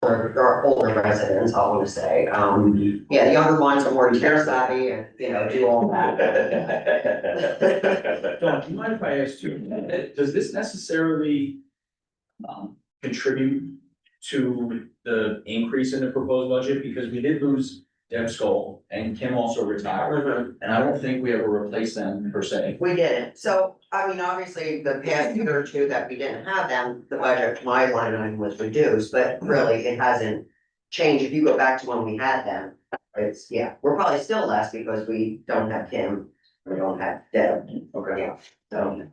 our older residents, I want to say. Yeah, the younger ones are more tech savvy and, you know, do all that. Dawn, do you mind if I ask you, does this necessarily contribute to the increase in the proposed budget? Because we did lose Deb Skoll and Kim also retired, and I don't think we ever replaced them per se. We didn't. So, I mean, obviously, the past year or two that we didn't have them, the budget, my line item was reduced, but really, it hasn't changed. If you go back to when we had them, it's, yeah, we're probably still less because we don't have Kim, we don't have Deb. Okay. Yeah, so.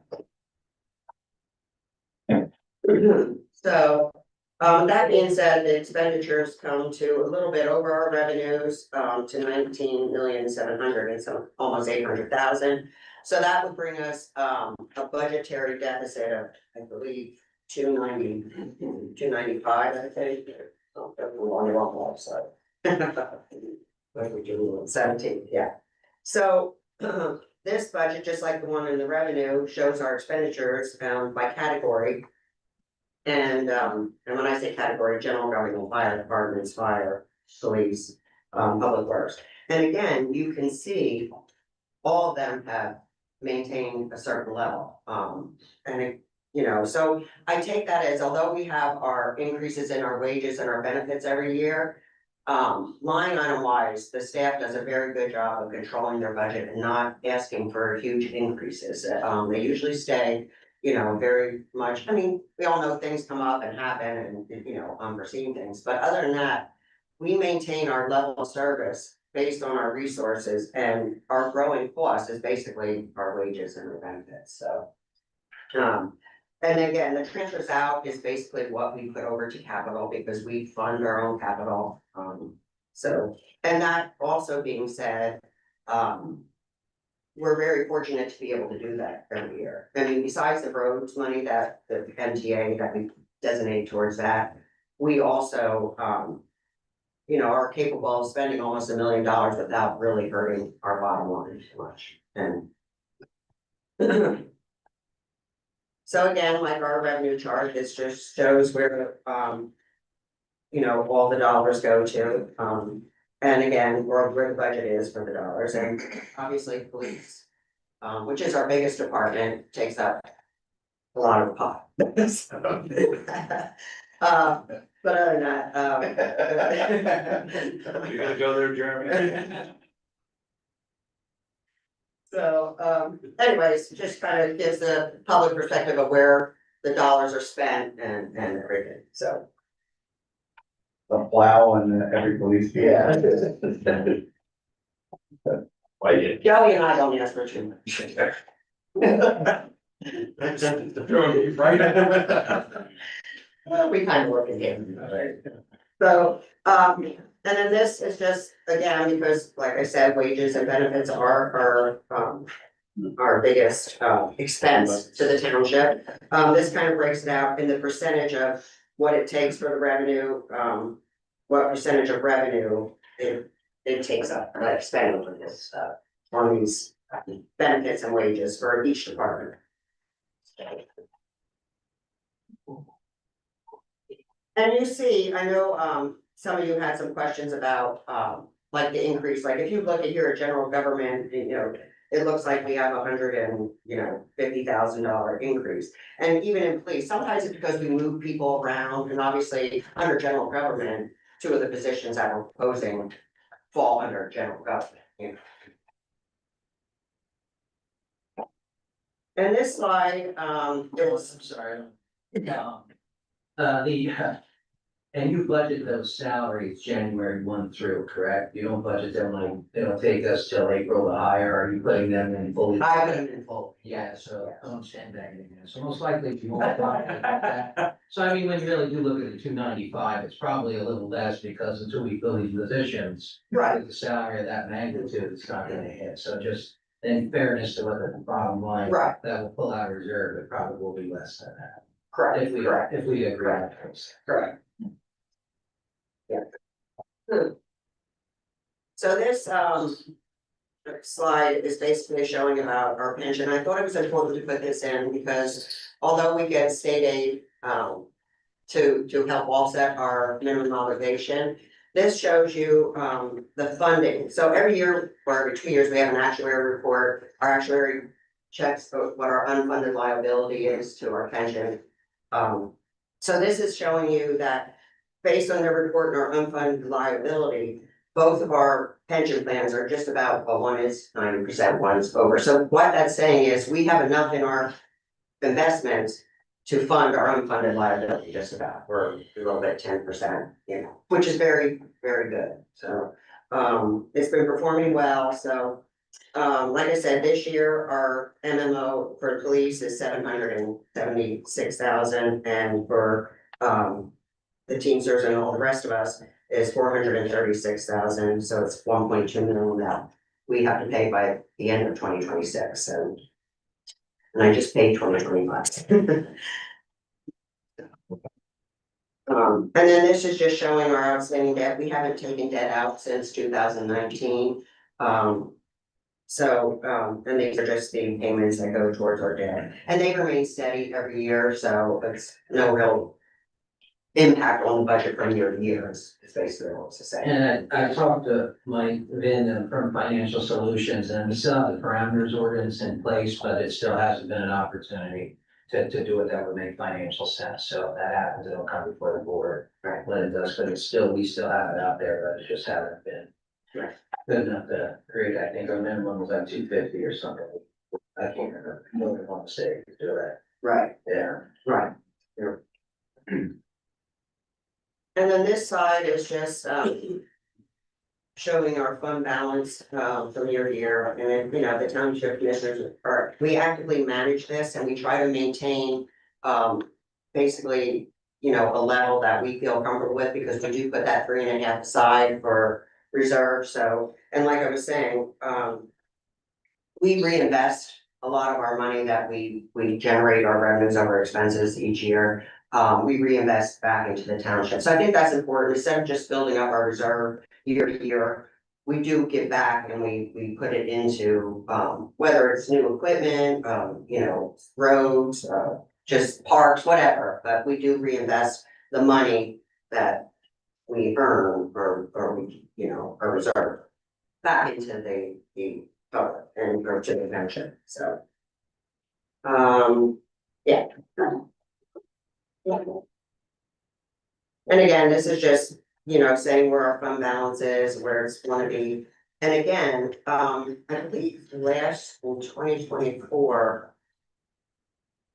So, that being said, the expenditures come to a little bit over our revenues, to 19,700,000 and some, almost 800,000. So that would bring us, a budgetary deficit of, I believe, 295, I think. Oh, we're on the wrong website. What we do, 17, yeah. So, this budget, just like the one in the revenue, shows our expenditures, by category. And when I say category, general government, fire departments, fire, police, public works. And again, you can see all of them have maintained a certain level. And it, you know, so I take that as, although we have our increases in our wages and our benefits every year, line item wise, the staff does a very good job of controlling their budget and not asking for huge increases. They usually stay, you know, very much, I mean, we all know things come up and happen and, you know, unforeseen things, but other than that, we maintain our level of service based on our resources, and our growing cost is basically our wages and our benefits, so. And again, the transfers out is basically what we put over to capital because we fund our own capital, so, and that also being said, we're very fortunate to be able to do that every year. I mean, besides the roads money that the MTA that we designate towards that, we also, you know, are capable of spending almost $1 million without really hurting our bottom line too much. And so again, like our revenue chart, this just shows where, you know, all the dollars go to. And again, where the budget is for the dollars, and obviously police, which is our biggest department, takes up a lot of the pot. So, but other than that, You're gonna go there, Jeremy? So, anyways, just kind of gives the public perspective of where the dollars are spent and everything, so. The plow and every police. Yeah. Why did? Joey and I don't ask for too much. Right? Well, we kind of work in hand, right? So, and then this is just, again, because like I said, wages and benefits are our biggest, expense to the township. This kind of breaks it out in the percentage of what it takes for the revenue, what percentage of revenue it takes up, like spending on this, on these benefits and wages for each department. And you see, I know, some of you had some questions about, like the increase, like if you look at here at general government, you know, it looks like we have $150,000 increase. And even in police, sometimes it's because we move people around, and obviously under general government, two of the positions that we're proposing fall under general government, you know. And this slide, is, I'm sorry. And you budget those salaries January 1 through, correct? You don't budget them like, they don't take us till April to hire, are you putting them in fully? I put them in full. Yeah, so I don't stand back again, so most likely if you multiply it like that. So I mean, when you really do look at the 295, it's probably a little less because until we fill these positions. Right. With the salary of that magnitude, it's not gonna hit, so just in fairness to what the bottom line. Right. That will pull out a reserve, it probably will be less than that. Correct, If we, correct, if we agree on those. correct. Yeah. So this, slide is basically showing about our pension. I thought it was important to put this in because although we get state aid, to help offset our minimum obligation. This shows you, the funding. So every year, or every 2 years, we have an actuary report. Our actuary checks what our unfunded liability is to our pension. So this is showing you that based on the report and our unfunded liability, both of our pension plans are just about, well, one is 90%, one's over. So what that's saying is we have enough in our investments to fund our unfunded liability, just about, or a little bit 10%, which is very, very good. So, it's been performing well, so. Like I said, this year, our MMO for police is 776,000, and for, the Teamsters and all the rest of us is 436,000, so it's 1.2 million that we have to pay by the end of 2026, and I just paid 2025. And then this is just showing our outstanding debt. We haven't taken debt out since 2019. And these are just the payments that go towards our debt, and they remain steady every year, so it's no real impact on the budget from year to year, is basically what it's saying. And I talked to Mike Vin from Financial Solutions, and we still have the parameters ordinance in place, but it still hasn't been an opportunity to do it that would make financial sense. So if that happens, it'll come before the board. Right. When it does, but it's still, we still have it out there, but it just haven't been Right. good enough to create. I think our minimum was like 250 or something. I can't remember. I don't want to say to do that. Right, Yeah. right. And then this side is just, showing our fund balance, from year to year, and then, the township commissioners we actively manage this, and we try to maintain, basically, a level that we feel comfortable with, because we do put that 3.5 aside for reserve, so, and like I was saying, we reinvest a lot of our money that we generate our revenues over expenses each year. We reinvest back into the township. So I think that's important. Instead of just building up our reserve year to year, we do give back, and we put it into, whether it's new equipment, roads, just parks, whatever, but we do reinvest the money that we earn or we, our reserve back into the public and or to the township, so. Yeah. And again, this is just, saying where our fund balance is, where it's gonna be. And again, I believe last in 2024.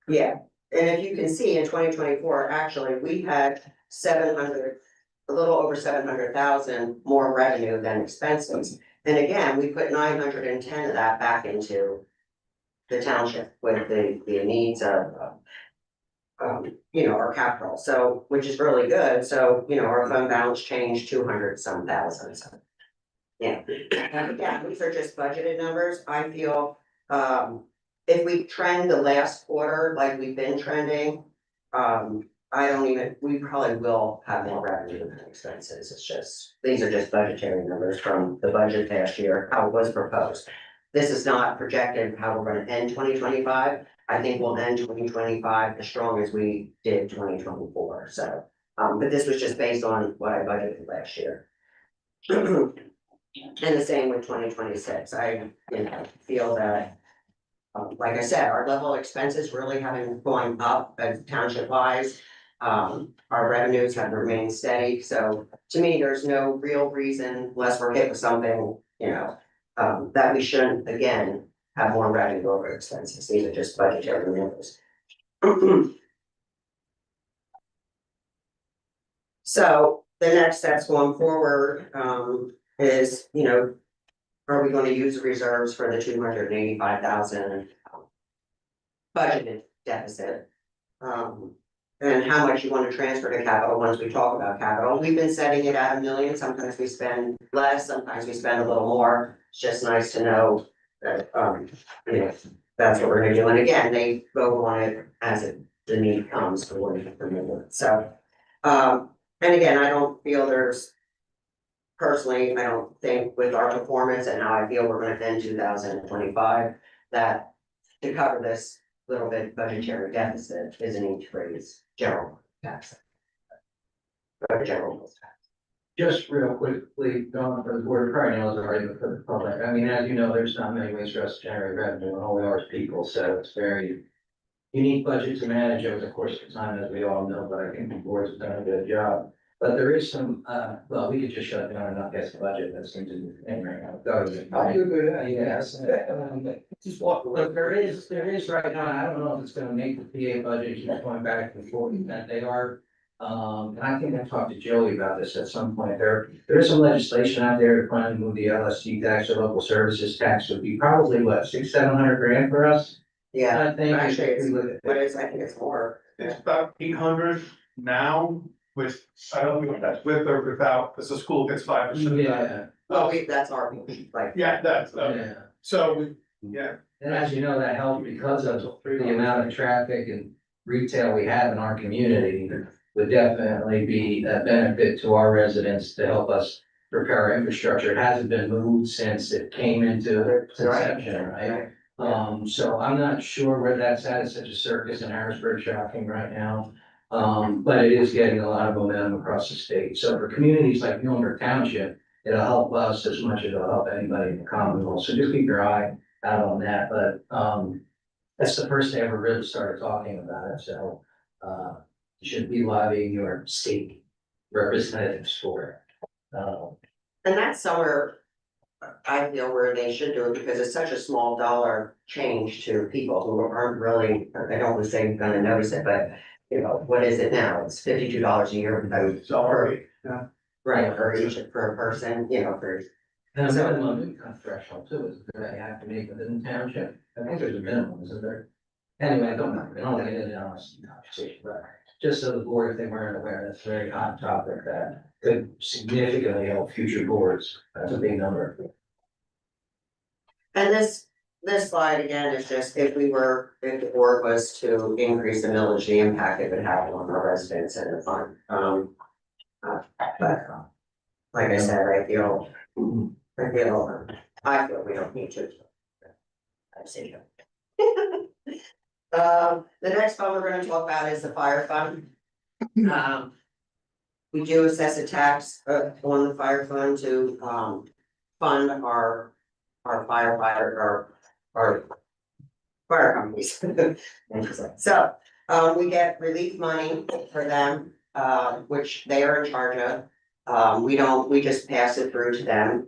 Yeah, and if you can see in 2024, actually, we had 700, a little over 700,000 more revenue than expenses. And again, we put 910 of that back into the township with the needs of, our capital, so, which is really good, so, our fund balance changed 200 some thousand, so. Yeah, and again, these are just budgeted numbers. I feel, if we trend the last quarter like we've been trending, we probably will have more revenue than expenses. It's just, these are just budgetary numbers from the budget past year, how it was proposed. This is not projected how we're gonna end 2025. I think we'll end 2025 as strong as we did 2024, so, but this was just based on what I budgeted last year. And the same with 2026, I, feel that, like I said, our level of expenses really haven't gone up as township wise. Our revenues have remained steady, so to me, there's no real reason, unless we're hit with something, that we shouldn't, again, have more revenue over expenses. These are just budgetary numbers. So the next steps going forward, is, are we gonna use the reserves for the 285,000 budgeted deficit? And how much you wanna transfer to capital once we talk about capital. We've been setting it at 1 million. Sometimes we spend less, sometimes we spend a little more. It's just nice to know that, that's what we're gonna do. And again, they vote on it as the need comes for what we remember. So, and again, I don't feel personally, I don't think with our performance and how I feel we're gonna end 2025, that to cover this little bit budgetary deficit is a need to raise general tax. general tax. Just real quickly, going for the board, probably knows already, but for the public, I mean, as you know, there's not many ways for us to generate revenue, and all we are is people, so it's very unique budget to manage over the course of time, as we all know, but I think the boards have done a good job. But there is some, well, we could just shut down and not get the budget, that seems to be the thing right now. Yes. Just walk But there is right now, I don't know if it's gonna make the PA budget, keep going back and forth, that they are. And I think I talked to Joey about this at some point, there is some legislation out there to try and move the LSC tax or local services tax, would be probably what, 600-700 grand for us? Yeah, I think. actually, if it's, we look at but that. it's, I think it's more. It's about 800 now with, I don't know if that's with or without, because the school gets 5% of that. Yeah, Well, that's our, like, Yeah, that's, yeah. so, yeah, And as you know, that helped because of the amount of traffic and retail we have in our community. Would definitely be a benefit to our residents to help us repair our infrastructure. It hasn't been moved since it came into conception, right? So I'm not sure where that's at. It's such a circus in Harrisburg shopping right now. But it is getting a lot of momentum across the state. So for communities like Muhlenberg Township, it'll help us as much as it'll help anybody in the Commonwealth. So just keep your eye out on that. But, that's the first they ever really started talking about it. So, you should be lobbying your state representatives for it. and that's somewhere. I feel where they should do it because it's such a small dollar change to people who aren't really, I don't want to say gonna notice it, but. You know, what is it now? It's $52 a year. sorry. Right, for each, for a person, you know, for. And a So- minimum income threshold too, is that you have to make within the township. I think there's a minimum, isn't there? Anyway, I don't know, I don't get into honest conversation, but just so the board, if they weren't aware, that's a very hot topic that could significantly help future boards. That's a big number. And this slide again is just if the board was to increase the millage, the impact it would have on our residents and the fund. But, like I said, I feel we don't need to. I see you. The next fund we're gonna talk about is the fire fund. We do assess a tax on the fire fund to fund our firefighter, our fire companies. So, we get relief money for them, which they are in charge of. We just pass it through to them.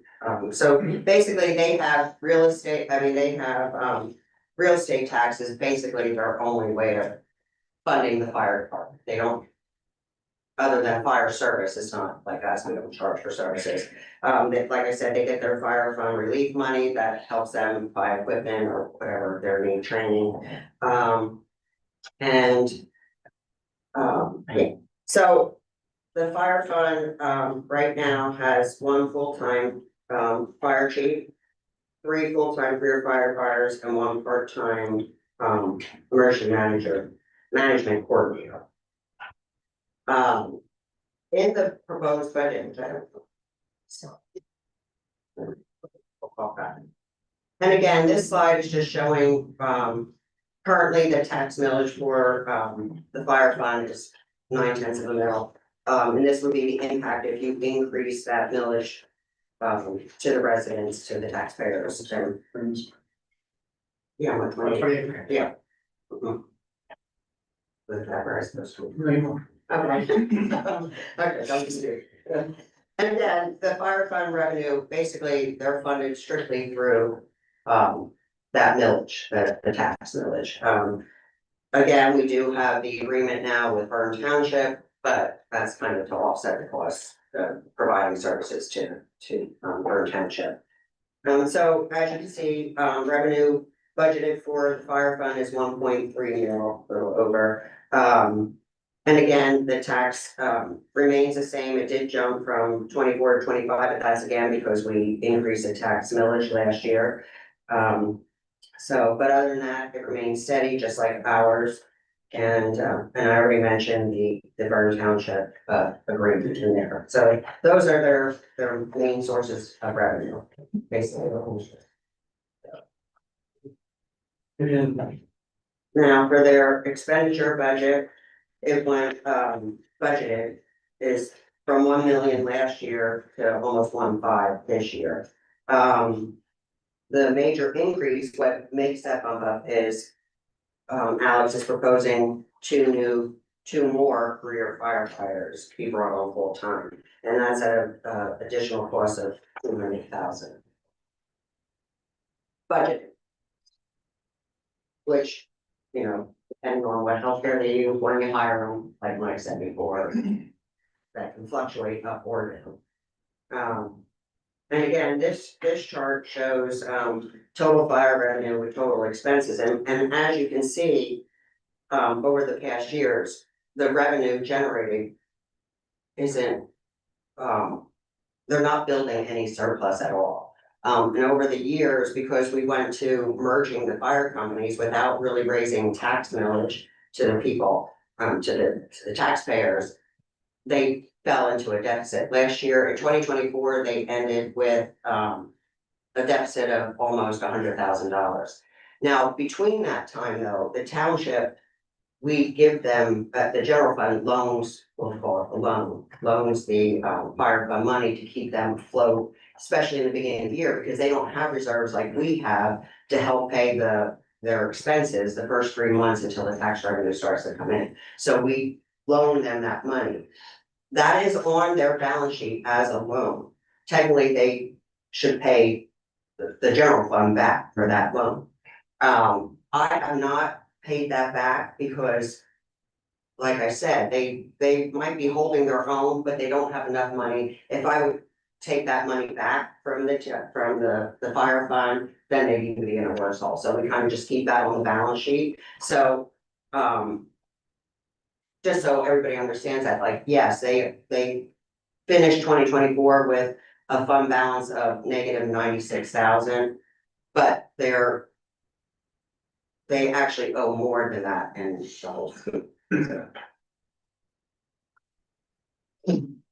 So basically they have real estate, they have real estate taxes, basically their only way of funding the fire department. They don't. Other than fire service, it's not like us, we don't charge for services. Like I said, they get their fire fund relief money that helps them buy equipment or whatever their need training. So the fire fund, right now has one full-time, fire chief, 3 full-time career firefighters and 1 part-time, management coordinator. In the proposed budget. And again, this slide is just showing, currently the tax millage for, the fire fund is 9/10 of a mil. And this would be the impact if you increase that millage, to the residents, to the taxpayers, and. Yeah, with 20, yeah. Mhm. With that, we're supposed to. Okay. Okay, don't be serious. And then the fire fund revenue, basically, they're funded strictly through, that millage, the tax millage. Again, we do have the agreement now with Bern Township, but that's kind of to offset the costs of providing services to Bern Township. So as you can see, revenue budgeted for the fire fund is 1.3 mil, a little over. And again, the tax remains the same. It did jump from 24 to 25, but that's again because we increased the tax millage last year. But other than that, it remains steady, just like ours. And I already mentioned the Bern Township agreement in there. So those are their main sources of revenue, basically. Now, for their expenditure budget, it went budgeted is from 1 million last year to almost 1.5 this year. The major increase, what makes that bump up is, Alex is proposing two more career firefighters to be brought on full time. And that's at a additional cost of 200,000. Budget. Which, you know, depending on what healthcare they use, when you hire them, like Mike said before, that can fluctuate up or down. And again, this chart shows, total fire revenue with total expenses, and as you can see, over the past years, the revenue generated isn't, they're not building any surplus at all. And over the years, because we went to merging the fire companies without really raising tax millage to the people, to the taxpayers, they fell into a deficit. Last year, in 2024, they ended with, a deficit of almost $100,000. Now, between that time though, the township, we give them, the general fund loans, we'll call it a loan, loans the fire fund money to keep them afloat, especially in the beginning of the year, because they don't have reserves like we have to help pay their expenses the first 3 months until the tax revenue starts to come in. So we loan them that money. That is on their balance sheet as a loan. Technically, they should pay the general fund back for that loan. I have not paid that back because, like I said, they might be holding their own, but they don't have enough money. If I would take that money back from the fire fund, then they'd be in a worse hole. So we kind of just keep that on the balance sheet. So, just so everybody understands that, like, yes, they finished 2024 with a fund balance of negative 96,000, but they actually owe more than that in the whole.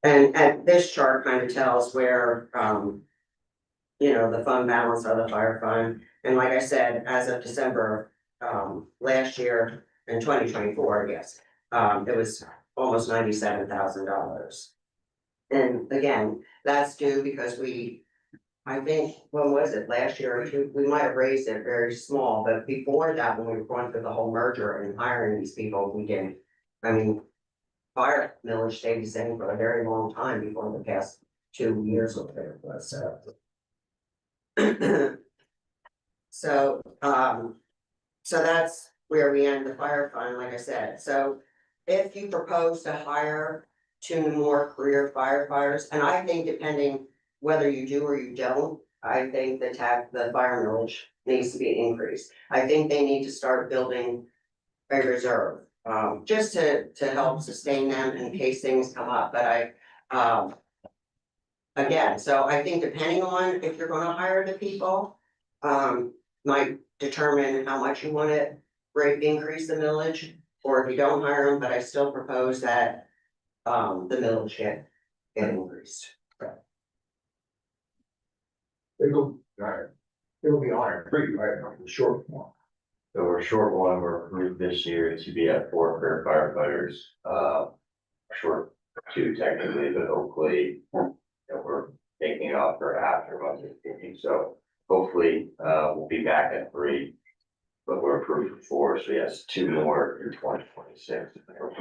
And this chart kind of tells where, you know, the fund balance of the fire fund, and like I said, as of December, last year in 2024, yes, it was almost $97,000. And again, that's due because I think, when was it, last year or two, we might have raised it very small, but before that, when we were going through the whole merger and hiring these people, we didn't. I mean, fire millage stayed the same for a very long time before the past 2 years or whatever it was, so. So, so that's where we end the fire fund, like I said. So if you propose to hire 2 more career firefighters, and I think depending whether you do or you don't, I think the fire millage needs to be increased. I think they need to start building a reserve, just to help sustain them in case things come up, but again, so I think depending on if you're gonna hire the people, might determine how much you wanna increase the millage, or if you don't hire them, but I still propose that, the millage get increased. It'll be honored, pretty right on the short one. So we're short one, we're approved this year to be at 4 career firefighters, short 2 technically, but hopefully. That we're taking off for after budget meeting, so hopefully, we'll be back at 3. But we're approved for 4, so yes, 2 more in 2026.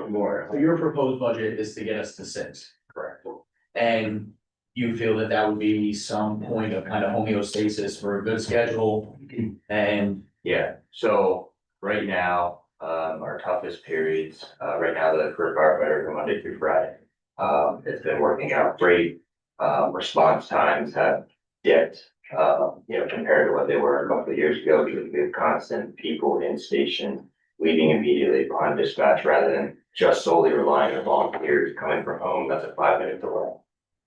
More, So your proposed budget is to get us to 6, correct. and you feel that that would be some point of kind of homeostasis for a good schedule, and Yeah, so right now, our toughest periods, right now, the career firefighters are Monday through Friday. It's been working out great. Response times have dipped, compared to what they were a couple of years ago, because we have constant people in station leaving immediately behind dispatch rather than just solely relying on volunteers coming from home. That's a 5-minute delay,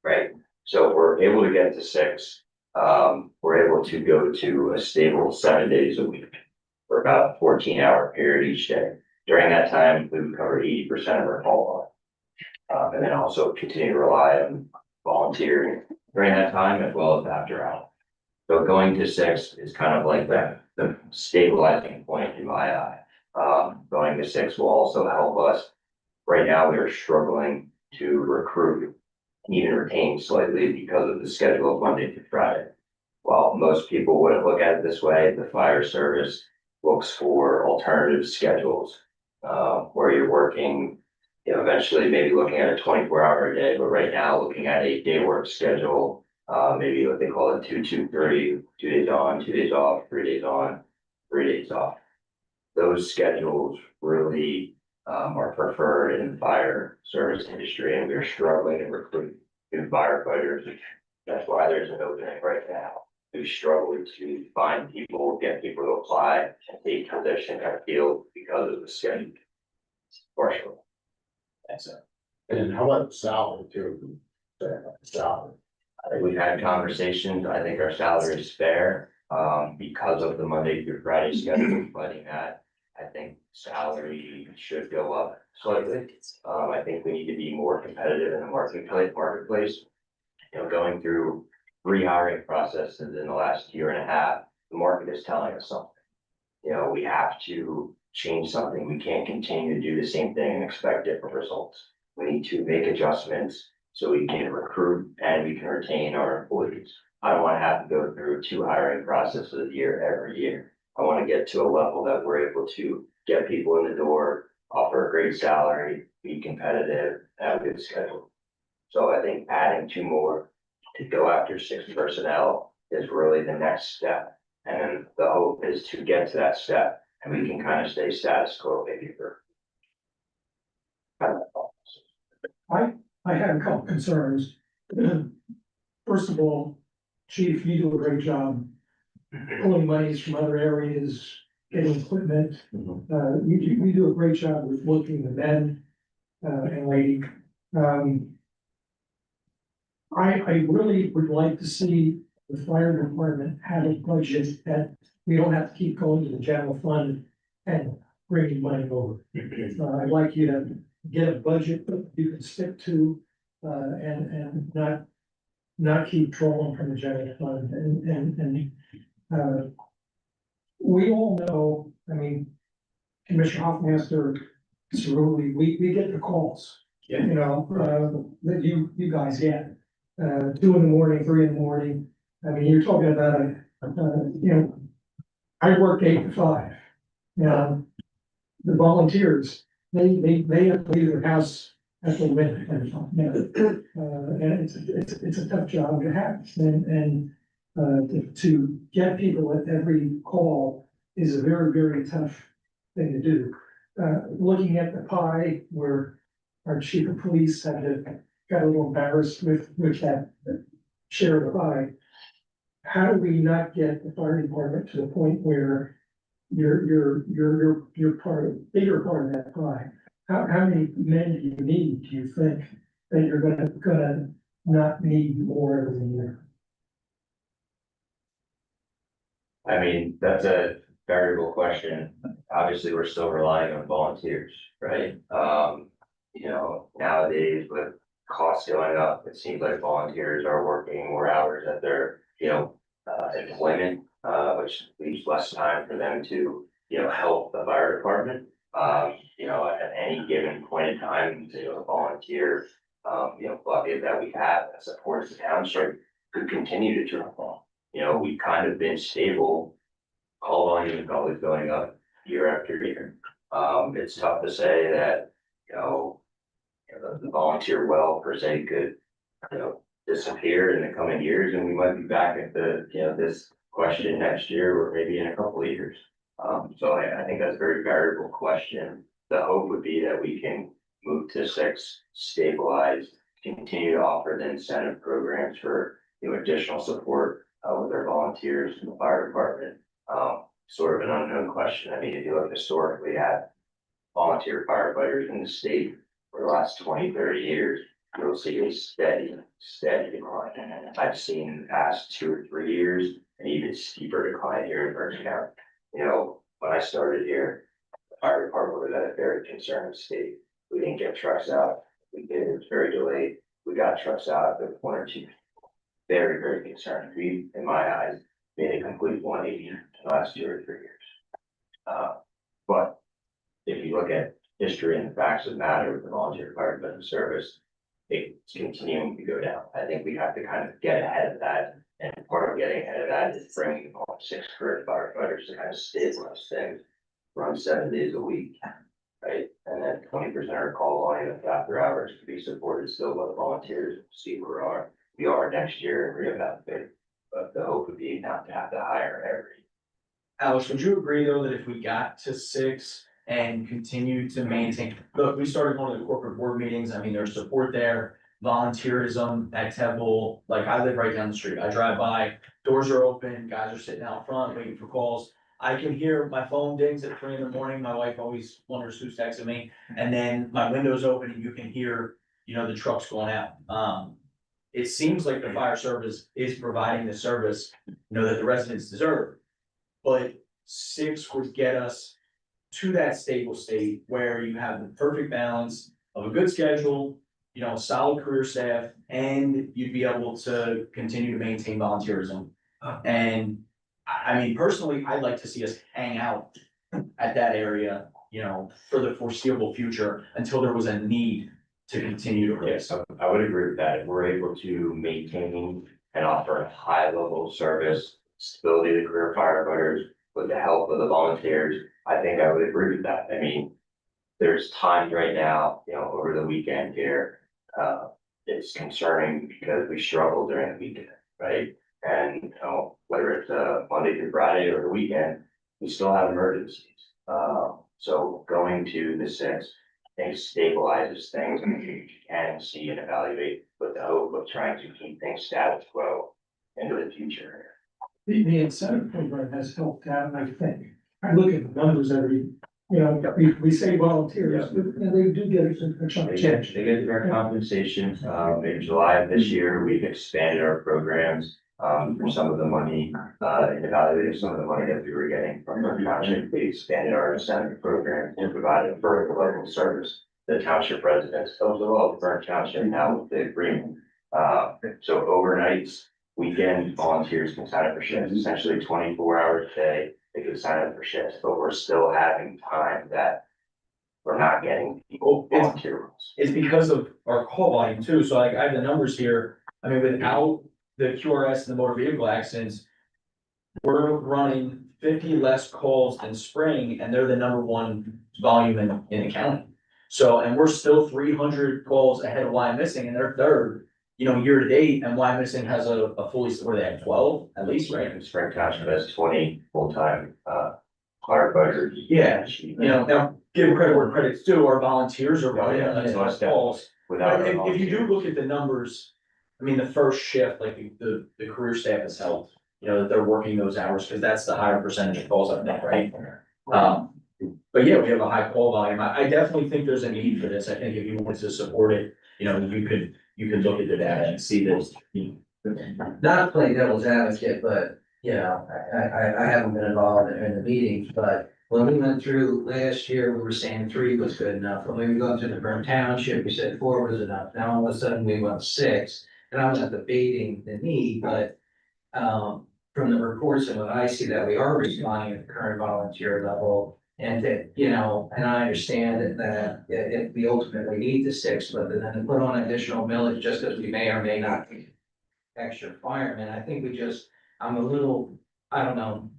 right? So we're able to get to 6. We're able to go to a stable 7 days a week for about a 14-hour period each day. During that time, we would cover 80% of our call log. And then also continue to rely on volunteering during that time as well as after hours. So going to 6 is kind of like the stabilizing point in my eye. Going to 6 will also help us. Right now, we are struggling to recruit and even retain slightly because of the schedule of Monday through Friday. While most people wouldn't look at it this way, the fire service looks for alternative schedules, where you're working, you know, eventually maybe looking at a 24-hour day, but right now looking at a day work schedule, maybe what they call it 2-2-3, 2 days on, 2 days off, 3 days on, 3 days off. Those schedules really are preferred in the fire service industry, and we're struggling to recruit new firefighters. That's why there's an opening right now. We struggle to find people, get people to apply and take position in our field because of the schedule. Partially. That's it. And how about the salary too? Salary. I think we've had conversations. I think our salary is fair, because of the Monday through Friday schedule, letting that. I think salary should go up slightly. I think we need to be more competitive in the marketplace. You know, going through 3 hiring processes in the last year and a half, the market is telling us something. You know, we have to change something. We can't continue to do the same thing and expect different results. We need to make adjustments so we can recruit and we can retain our employees. I don't want to have to go through 2 hiring processes a year every year. I want to get to a level that we're able to get people in the door, offer a great salary, be competitive, have a good schedule. So I think adding 2 more to go after 6 personnel is really the next step. And the hope is to get to that step and we can kind of stay status quo maybe for. I have a couple concerns. First of all, Chief, you do a great job pulling monies from other areas, getting equipment. You do a great job with looking the men, and lady. I really would like to see the fire department have a budget that we don't have to keep going to the general fund and bringing money over. I'd like you to get a budget that you can stick to, and not keep trolling from the general fund, we all know, I mean, Commissioner Hoffmaster, Cerulli, we get the calls. Yeah. You know, that you guys get, 2 in the morning, 3 in the morning. I mean, you're talking about you know, I work 8 to 5. You know, the volunteers, they have to leave their house at the minute, and it's a tough job to have, and to get people at every call is a very, very tough thing to do. Looking at the pie where our chief of police got a little embarrassed with that share of the pie. How do we not get the fire department to the point where you're part of, bigger part of that pie? How many men do you need, do you think, that you're gonna not need more every year? I mean, that's a variable question. Obviously, we're still relying on volunteers, right? You know, nowadays with costs going up, it seems like volunteers are working more hours at their, you know, employment, which leaves less time for them to, you know, help the fire department. You know, at any given point in time, you know, the volunteer, you know, bucket that we have that supports the township could continue to drop off. You know, we've kind of been stable, call volume is always going up year after year. It's tough to say that, you know, the volunteer well per se could, you know, disappear in the coming years, and we might be back at the, you know, this question next year or maybe in a couple of years. So I think that's a very variable question. The hope would be that we can move to 6, stabilize, continue to offer the incentive programs for, you know, additional support with our volunteers in the fire department. Sort of an unknown question. I mean, if you look historically at volunteer firefighters in the state for the last 20-30 years, you'll see a steady decline. I've seen in the past 2 or 3 years an even steeper decline here in Bergen County. You know, when I started here, the fire department was at a very concerned state. We didn't get trucks out. We did, it was very delayed. We got trucks out after 1 or 2. Very, very concerned. We, in my eyes, made a complete 180 in the last 2 or 3 years. But if you look at history and the facts of the matter with the volunteer firefighting service, continuing to go down. I think we have to kind of get ahead of that. And part of getting ahead of that is bringing on 6 career firefighters to kind of stabilize things, run 7 days a week. Right, and then 20% are call volume after hours to be supported still by the volunteers, see where we are next year and reevaluate. But the hope would be not to have to hire every. Alex, would you agree though that if we got to 6 and continue to maintain, look, we started one of the corporate board meetings, I mean, there's support there. Volunteerism at Temple, like I live right down the street, I drive by, doors are open, guys are sitting out front waiting for calls. I can hear my phone dings at 3 in the morning, my wife always wonders who's texting me, and then my window's open and you can hear, you know, the trucks going out. It seems like the fire service is providing the service, you know, that the residents deserve. But 6 would get us to that stable state where you have the perfect balance of a good schedule, you know, solid career staff, and you'd be able to continue to maintain volunteerism. And I mean, personally, I'd like to see us hang out at that area, you know, for the foreseeable future until there was a need to continue to Yes, raise. I would agree with that. If we're able to maintain and offer a high level of service, stability of the career firefighters with the help of the volunteers, I think I would agree with that. I mean, there's times right now, you know, over the weekend here, it's concerning because we struggle during the weekend, right? And, you know, whether it's Monday through Friday or the weekend, we still have emergencies. So going to the 6, I think stabilizes things and you can see and evaluate with the hope of trying to keep things status quo into the future. The incentive program has helped out, I think. I look at the numbers every, you know, we say volunteers, but you know, they do get a chunk They of get, change. they get their compensation. In July of this year, we've expanded our programs. For some of the money, and evaluated some of the money that we were getting from our township, we expanded our incentive program and provided a further level of service. The township residents, those are all the current township now with the agreement. So overnights, weekend volunteers can sign up for shifts, essentially 24 hours a day, they can sign up for shifts, but we're still having time that we're not getting people volunteer roles. It's because of our call volume too, so like I have the numbers here, I mean, without the QRS and the motor vehicle accidents. We're running 50 less calls than spring and they're the #1 volume in the county. So, and we're still 300 calls ahead of Why Missing and they're third, you know, year to date, and Why Missing has a fully, where they have 12 at least, right? And Spring Township has 20 full-time, firefighters. Yeah, you know, now give credit where credit's due, our volunteers are running Yeah, that's less calls. Without. But our if you do volunteers. look at the numbers, I mean, the first shift, like the career staff has helped, you know, that they're working those hours, because that's the higher percentage of calls I think, right? But yeah, we have a high call volume. I definitely think there's a need for this. I think if you wanted to support it, you know, you could look at the data and see this. Not to play devil's advocate, but, you know, I haven't been involved in the meetings, but when we went through last year, we were saying 3 was good enough. When we got to the Muhlenberg Township, we said 4 was enough. Now all of a sudden we went 6, and I'm not debating the need, but from the reports and what I see that we are responding at the current volunteer level. And that, you know, and I understand that if we ultimately need the 6, but then to put on additional millage just because we may or may not need extra firemen, I think I'm a little, I don't know.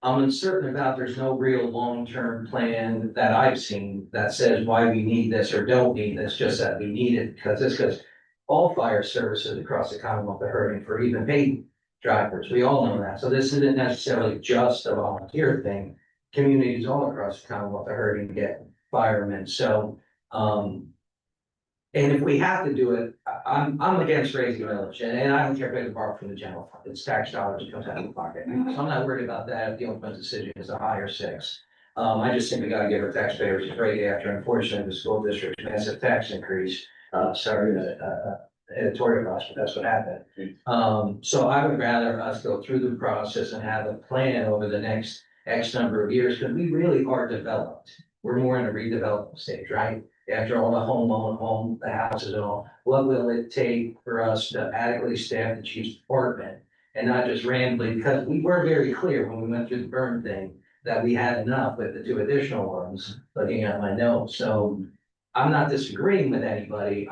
I'm uncertain about there's no real long-term plan that I've seen that says why we need this or don't need this, just that we need it, because all fire services across the Commonwealth are hurting for even paid drivers. We all know that. So this isn't necessarily just a volunteer thing. Communities all across the Commonwealth are hurting to get firemen. So, and if we have to do it, I'm against raising millage, and I don't care if I can borrow from the general fund, it's tax dollars that comes out of the pocket. So I'm not worried about that, if the ultimate decision is a higher 6. I just think we gotta give our taxpayers a break after, unfortunately, the school district's massive tax increase. Sorry, editorial cost, but that's what happened. So I would rather us go through the process and have a plan over the next X number of years, because we really are developed. We're more in a redevelopment stage, right? After all the houses and all, what will it take for us to adequately staff the chief's department? And not just randomly, because we were very clear when we went through the burn thing, that we had enough with the 2 additional ones, looking at my notes. So I'm not disagreeing with anybody,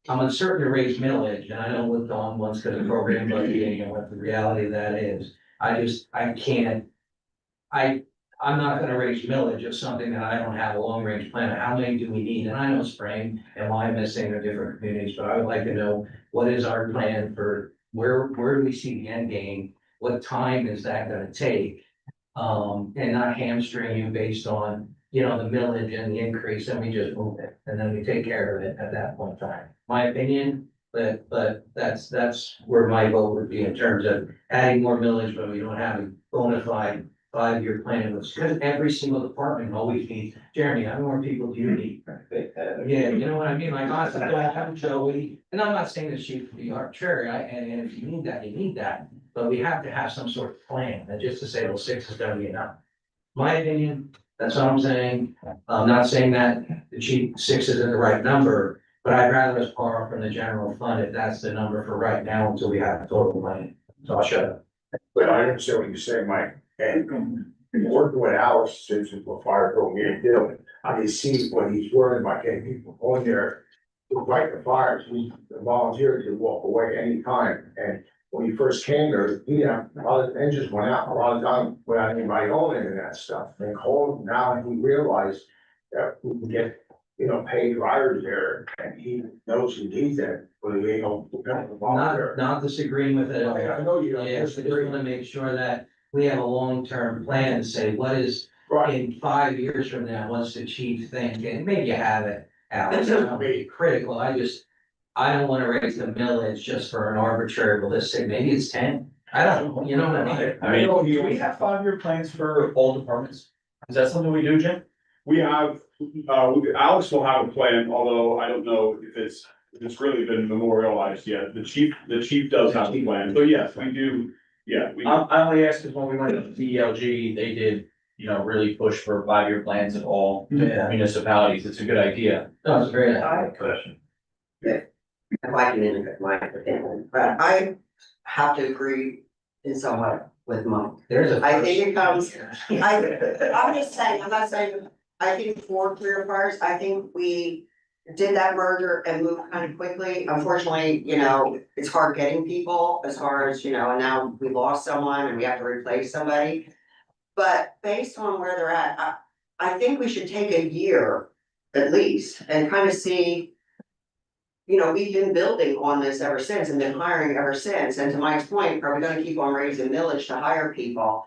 I'm uncertain to raise millage, and I know what Dawn wants to the program budgeting and what the reality of that is. I can't, I'm not gonna raise millage of something that I don't have a long range plan of how many do we need, and I know spring and why I'm missing the different communities, but I would like to know. What is our plan for where do we see the end game? What time is that gonna take? And not hamstring you based on, the millage and the increase, and we just move it, and then we take care of it at that point in time. My opinion, but that's where my vote would be in terms of adding more millage, but we don't have a bona fide 5-year plan, because every single department always needs, Jeremy, how many more people do you need? Yeah, you know what I mean, like, honestly, don't have Joey, and I'm not saying that she should be arbitrary, and if you need that, you need that. But we have to have some sort of plan, and just to say, well, 6 is gonna be enough. My opinion, that's what I'm saying, I'm not saying that the chief 6 isn't the right number, but I'd rather us borrow from the general fund if that's the number for right now until we have a total plan. So I'll shut up. But I understand what you're saying, Mike, and working with Alex since the fire program, I can see what he's worried about getting people on there to fight the fires. The volunteers could walk away anytime, and when he first came there, a lot of engines went out, a lot of time without anybody owning and that stuff. And Cole, now he realized that we can get, paid drivers there, and he knows he needs that, but he ain't gonna depend on the volunteer. Not disagreeing with it. I know you don't Yeah, so just disagree. wanna make sure that we have a long-term plan to say, what is, Right, in 5 years from now, what's the chief think, and maybe you have it, Alex, That's it's not really critical, I don't wanna raise the millage just for an arbitrary ballistic, maybe it's 10, I don't know, you know what I mean? I mean, do we have 5-year plans for all departments? Is that something we do, Jim? We have, Alex will have a plan, although I don't know if it's really been memorialized yet. The chief does have a plan, so yes, we do, yeah, we. I only asked because when we went to DLG, they did, really push for 5-year plans in all Yeah. municipalities. It's a good idea. That was a great idea. I, Question. if I can interject my opinion, but I have to agree in somewhat with Mike. There's a. I think it comes- I'm just saying, I'm not saying, I think for career fires, I think we did that merger and moved kind of quickly. Unfortunately, it's hard getting people as far as, and now we lost someone and we have to replace somebody. But based on where they're at, I think we should take a year at least and kind of see. We've been building on this ever since and been hiring ever since. And to Mike's point, are we gonna keep on raising millage to hire people?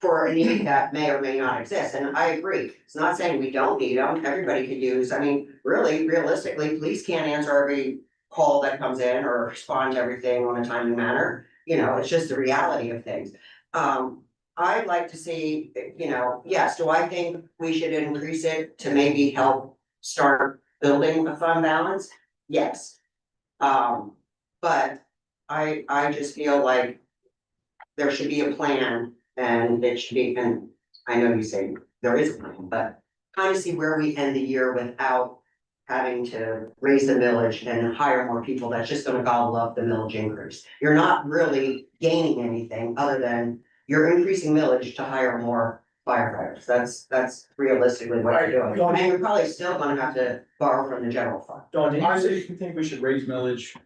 For a need that may or may not exist, and I agree, it's not saying we don't need them, everybody could use, really, realistically, police can't answer every call that comes in or respond to everything on a timely manner, it's just the reality of things. I'd like to see, yes, do I think we should increase it to maybe help start building a fund balance? Yes. But I just feel like there should be a plan. And it should be, and I know you say there is a plan, but kind of see where we end the year without having to raise the millage and hire more people. That's just gonna gobble up the millage increase. You're not really gaining anything other than you're increasing millage to hire more firefighters. That's realistically what you're doing. And you're probably still gonna have to borrow from the general fund. Dawn, did you say you think we should raise millage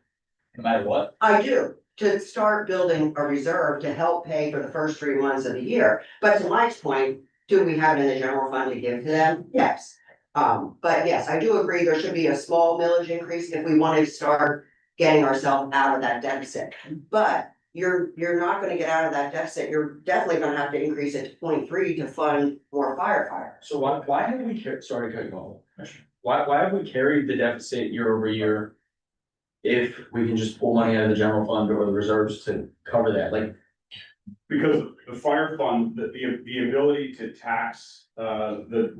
no matter what? I do, to start building a reserve to help pay for the first 3 months of the year. But to Mike's point, do we have it in the general fund to give to them? Yes. But yes, I do agree there should be a small millage increase if we want to start getting ourselves out of that deficit. But you're not gonna get out of that deficit. You're definitely gonna have to increase it to 0.3 to fund more firefighters. So why have we sorry to cut you off, Commissioner. Why have we carried the deficit year over year? If we can just pull money out of the general fund or the reserves to cover that, Because the fire fund, the ability to tax, the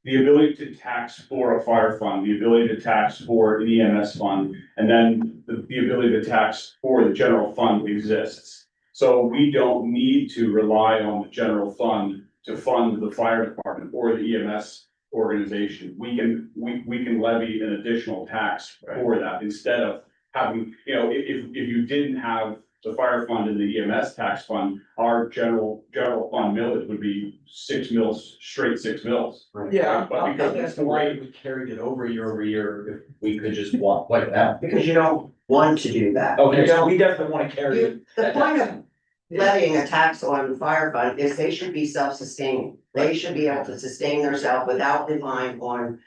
ability to tax for a fire fund, the ability to tax for an EMS fund, and then the ability to tax for the general fund exists. So we don't need to rely on the general fund to fund the fire department or the EMS organization. We can levy an additional tax for that instead of having, if you didn't have the fire fund and the EMS tax fund, our general fund millage would be 6 mils, straight 6 mils. Yeah, But because that's the way we carried it over year, if we could just wipe it out. Because you don't want to do that. Okay, You so don't- we definitely wanna carry it. The at point that of levying a tax on the fire fund is they should be self-sustaining. They should be able to sustain themselves without relying on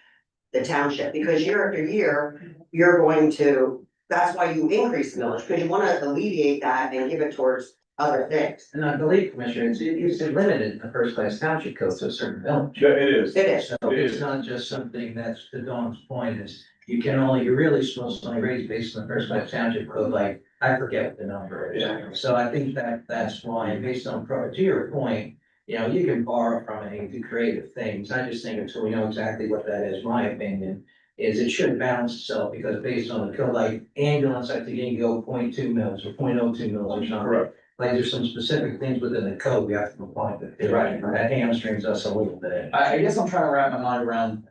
the township, because year after year, you're going to, that's why you increase the millage, because you wanna alleviate that and give it towards other things. And I believe, Commissioner, it's limited in the first class township code to a certain village. Yeah, it is. It is. So It it's is. not just something that's, to Dawn's point is, you're really supposed to only raise based on the first class township code, like, I forget what the number is. Yeah. So I think that's why, based on, to your point, you know, you can borrow from it and do creative things. I just think until we know exactly what that is, my opinion, is it should balance itself, because based on the code, like ambulance, I think you can go 0.2 mils or 0.02 mils or something. Correct. Like there's some specific things within the code we have to comply with. Right. That hamstrings us a little bit. I guess I'm trying to wrap my mind around,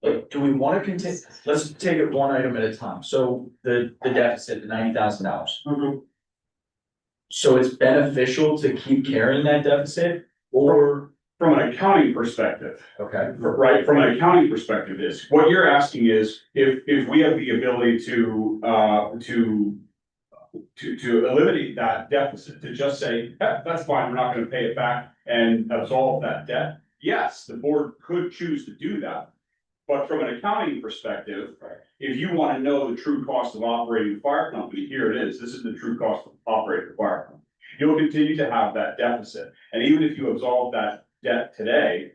like, do we wanna continue, let's take it one item at a time, so the deficit, the $90,000. So it's beneficial to keep carrying that deficit, or, From an accounting perspective, okay, right, from an accounting perspective is, what you're asking is, if we have the ability to eliminate that deficit, to just say, "Yeah, that's fine, we're not gonna pay it back and absolve that debt." Yes, the board could choose to do that. But from an accounting perspective, if you wanna know the true cost of operating a fire company, here it is. This is the true cost of operating a fire company. You'll continue to have that deficit. And even if you absolve that debt today,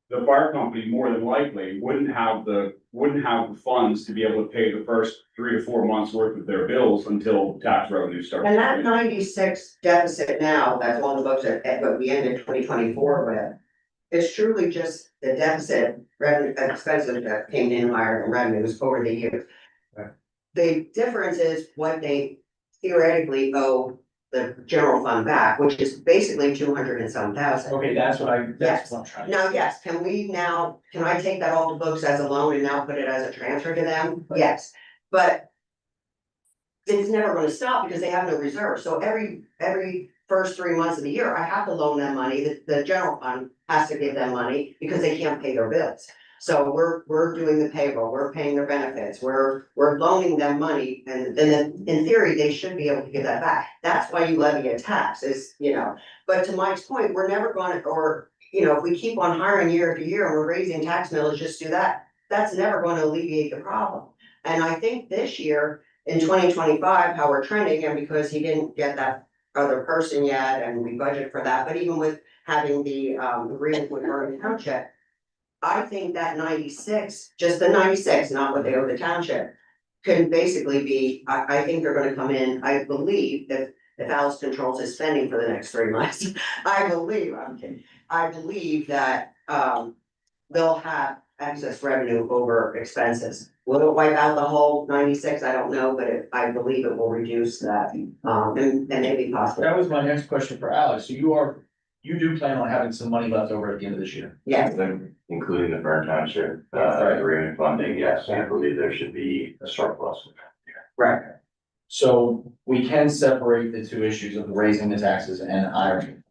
the fire company more than likely wouldn't have the funds to be able to pay the first 3 to 4 months worth of their bills until tax revenue starts. And that 96 deficit now, that's on the books at what we ended 2024 with, is truly just the deficit revenue, expenses that came in higher than revenues over the years. Right. The difference is what they theoretically owe the general fund back, which is basically 200 and some thousand. okay, that's what Yes. I'm trying to. Now, yes, can I take that off the books as a loan and now put it as a transfer to them? Yes, but it's never gonna stop because they have no reserve, so every first 3 months of the year, I have to loan them money, the general fund has to give them money because they can't pay their bills. So we're doing the payroll, we're paying their benefits, we're loaning them money, and then in theory, they should be able to give that back. That's why you levy a tax, is, you know, but to Mike's point, we're never gonna, or, you know, if we keep on hiring year after year and we're raising tax millage, just do that, that's never gonna alleviate the problem. And I think this year, in 2025, how we're trending, and because he didn't get that other person yet, and we budget for that, but even with having the agreement with Muhlenberg Township, I think that 96, just the 96, not what they owe the township, can basically be, I think they're gonna come in, I believe, if Alice controls his spending for the next 3 months, I'm kidding, I believe that they'll have excess revenue over expenses. Will it wipe out the whole 96? I don't know, but I believe it will reduce that, and maybe possibly. That was my next question for Alex, so you do plan on having some money left over at the end of this year? Yes, Including the Burn Township, agreement funding, yes, I believe there should be a surplus. right. So we can separate the two issues of raising the taxes and hiring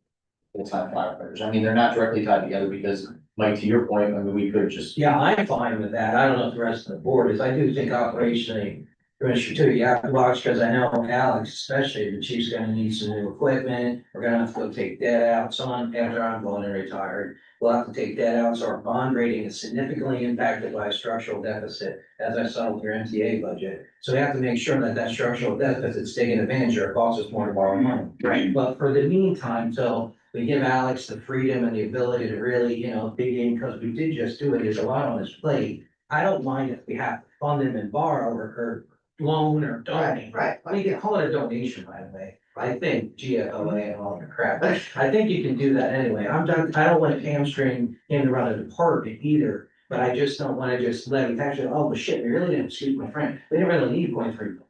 full-time firefighters. I mean, they're not directly tied together because, Mike, to your point, I mean, we could just. Yeah, I'm fine with that. I don't know if the rest of the board is. I do think operationally, Commissioner too, you have to watch, because I know Alex, especially, the chief's gonna need some new equipment. We're gonna have to go take debt out. Someone, after I'm going and retired, we'll have to take debt out. So our bond rating is significantly impacted by a structural deficit, as I saw with your MTA budget. So we have to make sure that that structural deficit's taking advantage, or it costs us more to borrow money. Right. But for the meantime, till we give Alex the freedom and the ability to really, you know, dig in, because we did just do it, there's a lot on his plate. I don't mind if we have to fund him and borrow or loan or donate. Right. I mean, you can call it a donation, by the way. I think GFOA and all the crap. I think you can do that anyway. I don't want to hamstring him to run a department either, but I just don't want to just let him actually, oh, well, shit, we really didn't, excuse my friend, we didn't really need 0.3 mils.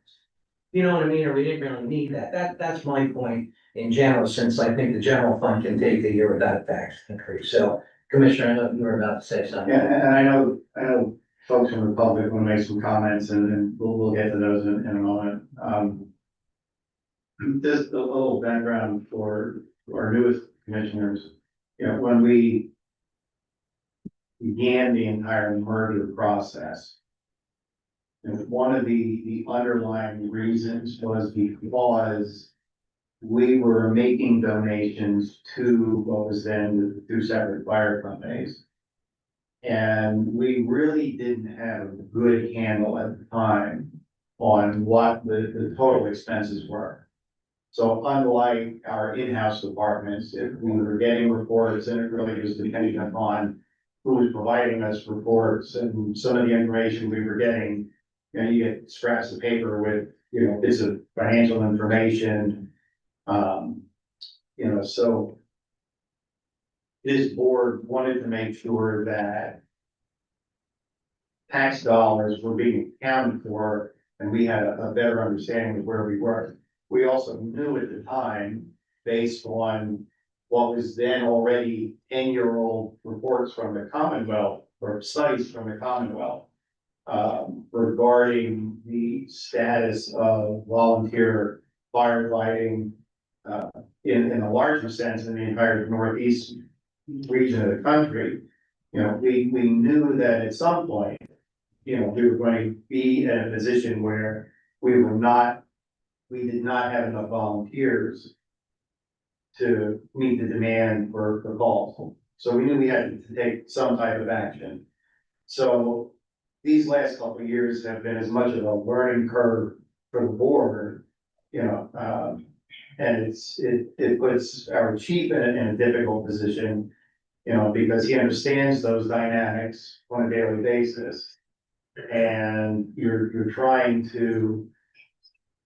You know what I mean? Or we didn't really need that. That's my point in general, since I think the general fund can take a year without a tax increase. So, Commissioner, I know you were about to say something. Yeah, and I know folks from the public want to make some comments, and we'll get to those in a moment. Just a little background for our newest commissioners. You know, when we began the entire merger process, and one of the underlying reasons was because we were making donations to what was then the two separate fire companies. And we really didn't have a good handle at the time on what the total expenses were. So unlike our in-house departments, if we were getting reports, and it really was depending upon who was providing us reports and some of the information we were getting, you know, you get scraps of paper with, you know, bits of financial information. You know, so this board wanted to make sure that tax dollars were being accounted for, and we had a better understanding of where we were. We also knew at the time, based on what was then already 10-year-old reports from the Commonwealth, or studies from the Commonwealth, regarding the status of volunteer firefighting, in a larger sense in the entire northeast region of the country. You know, we knew that at some point, you know, we were going to be in a position where we did not have enough volunteers to meet the demand for calls. So we knew we had to take some type of action. So these last couple of years have been as much of a learning curve for the board, you know, and it puts our chief in a difficult position, you know, because he understands those dynamics on a daily basis. And you're trying to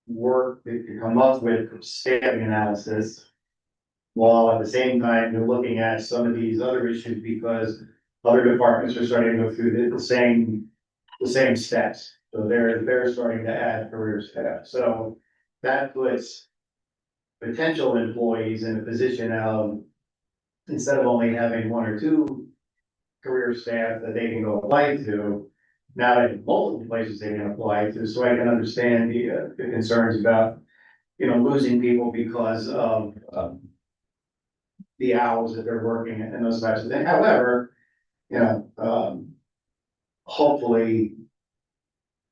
work to come up with staffing analysis, while at the same time you're looking at some of these other issues because other departments are starting to go through the same steps. So they're starting to add career staff. So that puts potential employees in a position of, instead of only having one or two career staff that they can go apply to, now they have multiple places they can apply to. So I can understand the concerns about, you know, losing people because of the hours that they're working and those types of things. However, you know, hopefully,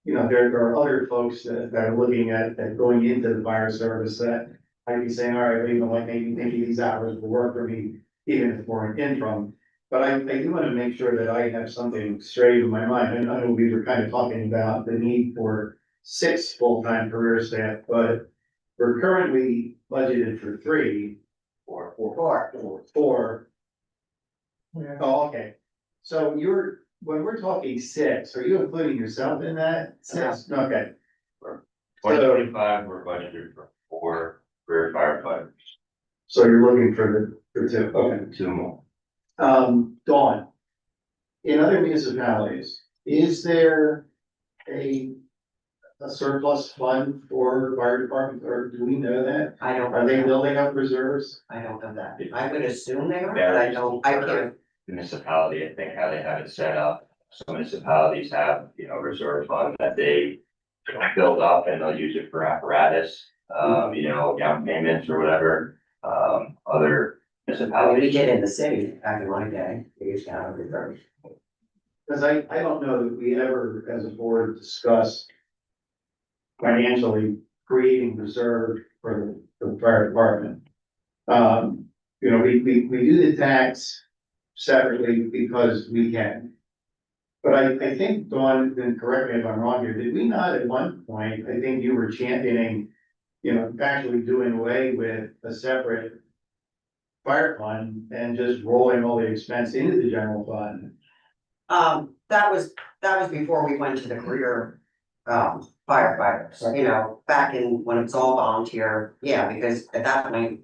you know, there are other folks that are looking at going into the fire service that might be saying, all right, you know, like maybe these hours will work for me, even if we're an interim. But I do want to make sure that I have something straight in my mind. And I know we were kind of talking about the need for 6 full-time career staff, but we're currently budgeted for 3. Four. Yeah. Oh, okay. So when we're talking 6, are you including yourself in that? 6, okay. 2025, we're budgeted for 4 career firefighters, So you're looking for 2, okay. 2 more. Dawn, in other municipalities, is there a surplus fund for fire department, or do we know that? I don't. Are they building up reserves? I don't know that. I would assume they are, but I can't. Municipality, I think how they have it set up, some municipalities have, you know, reserve fund that they build up and they'll use it for apparatus, you know, down payments or whatever, other I mean, we municipalities. did in the city back in my day, we used to have reserves. Because I don't know that we ever, as a board, discussed financially creating reserve for the fire department. You know, we do the tax separately because we can. But I think, Dawn, and correct me if I'm wrong here, did we not at one point, I think you were championing, you know, actually doing away with a separate fire fund and just rolling all the expense into the general fund? That was before we went to the career, firefighters, you know, back in when it was all volunteer, yeah, because at that point.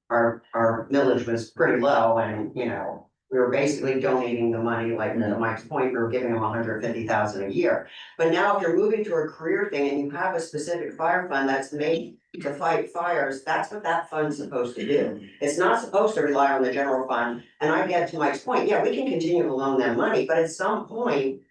Our millage was pretty low and, you know, we were basically donating the money, like to Mike's point, we were giving them $150,000 a year. But now if you're moving to a career thing and you have a specific fire fund that's made to fight fires, that's what that fund's supposed to do. It's not supposed to rely on the general fund. And I get to Mike's point, yeah, we can continue to loan them money, but at some point,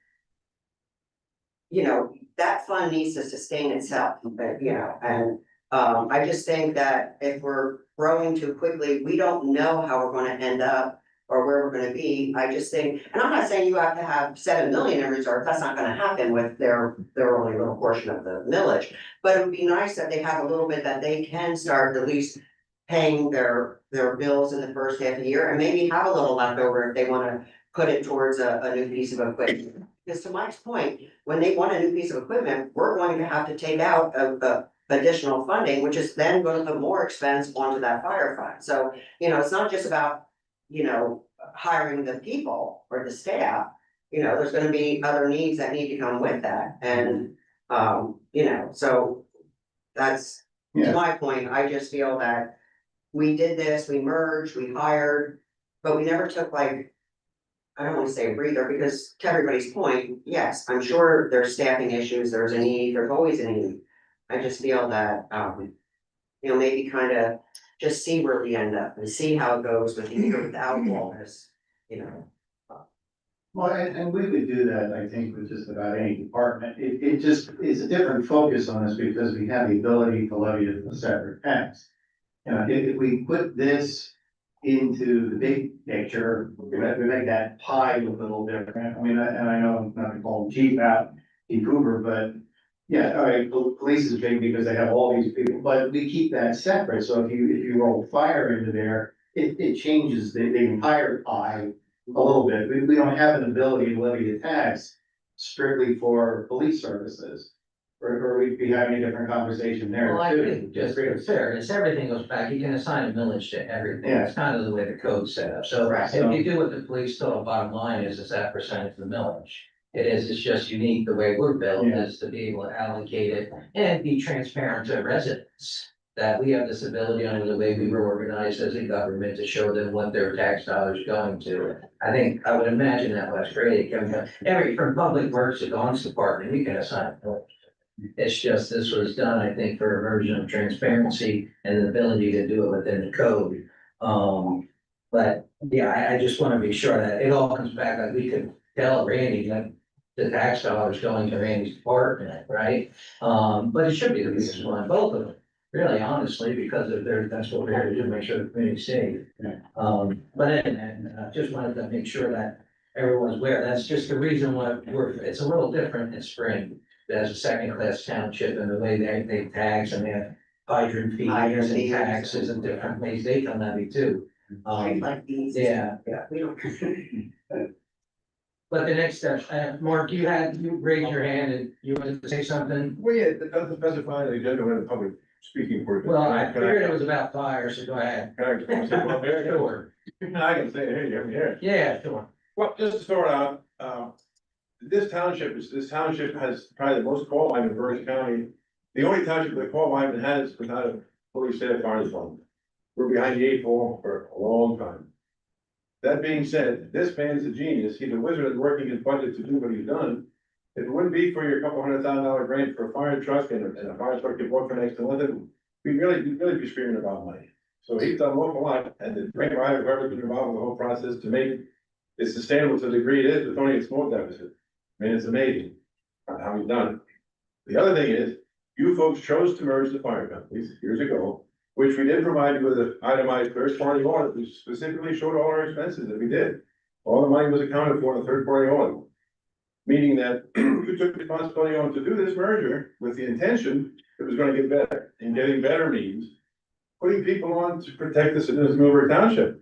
you know, that fund needs to sustain itself, but, you know, and I just think that if we're growing too quickly, we don't know how we're gonna end up or where we're gonna be. I just think, and I'm not saying you have to have 7 million in reserve, that's not gonna happen with their only little portion of the millage. But it would be nice that they have a little bit that they can start at least paying their bills in the first half of the year and maybe have a little left over if they wanna put it towards a new piece of equipment. Because to Mike's point, when they want a new piece of equipment, we're going to have to take out additional funding, which is then gonna put more expense onto that fire fund. So, it's not just about, hiring the people or the staff. There's gonna be other needs that need to come with that, and, so that's, to Yeah. my point, I just feel that we did this, we merged, we hired, but we never took like, I don't wanna say a breather, because to everybody's point, yes, I'm sure there's staffing issues, there's a need, there's always a need. I just feel that, maybe kind of just see where we end up and see how it goes with the year without all this, Well, and we would do that, I think, with just about any department. It just is a different focus on this because we have the ability to levy a separate tax. If we put this into the big picture, we make that pie look a little different. I mean, and I know I'm not to call them cheap out in Hoover, but yeah, all right, police is big because they have all these people, but we keep that separate. So if you roll fire into there, it changes the entire pie a little bit. We don't have an ability to levy a tax strictly for police services. Or we'd be having a different conversation there Well, I too. think just for fairness, everything goes back, you can assign a millage to everything, Yeah. it's kind of the way the code's set up, so Right. if you do what the police total bottom line is that percentage of the millage. It is, it's just unique, the way we're built Yeah. is to be able to allocate it and be transparent to residents. That we have this ability under the way we were organized as a government to show them what their tax dollars are going to. I would imagine that was great, from Public Works to Dawn's department, we can assign a millage. It's just, this was done, I think, for a version of transparency and the ability to do it within the code. But yeah, I just wanna be sure that it all comes back, like we could tell Randy that the tax dollars going to Randy's department, right? But it should be the biggest one, both of them, really honestly, because if they're, that's what we're here to do, make sure the community's safe. Yeah. Just wanted to make sure that everyone's aware, that's just the reason why it's a little different in spring. As a second class township and the way they tax and they have hydrant fees Hydrant and fees. taxes and different ways they come levy too. like these. Yeah, We don't. but the next step, Mark, you raised your hand and you wanted to say something? Well, yeah, it doesn't specify the agenda when the public speaking for. Well, I figured it was about fire, so go ahead. Can I say one there? Sure. I can say it here, here. Yeah, sure. Well, just to start out, this township has probably the most call line in Bergen County. The only township that call line has without a fully staffed fire department. We're behind the 8 ball for a long time. That being said, this man's a genius. He's a wizard at working his budget to do what he's done. If it wouldn't be for your couple $100,000 grant for a fire truck and a fire truck you bought for next to nothing, we'd really be screaming about money. So he's done an awful lot, and the grant writer, whoever's been involved in the whole process to make it sustainable to the degree it is, with only a small deficit. I mean, it's amazing how he's done it. The other thing is, you folks chose to merge the fire companies years ago, which we did provide you with an itemized third-party audit, which specifically showed all our expenses that we did. All the money was accounted for in a third-party audit. Meaning that you took responsibility on to do this merger with the intention it was gonna get better, and getting better means putting people on to protect the citizens of Muhlenberg Township.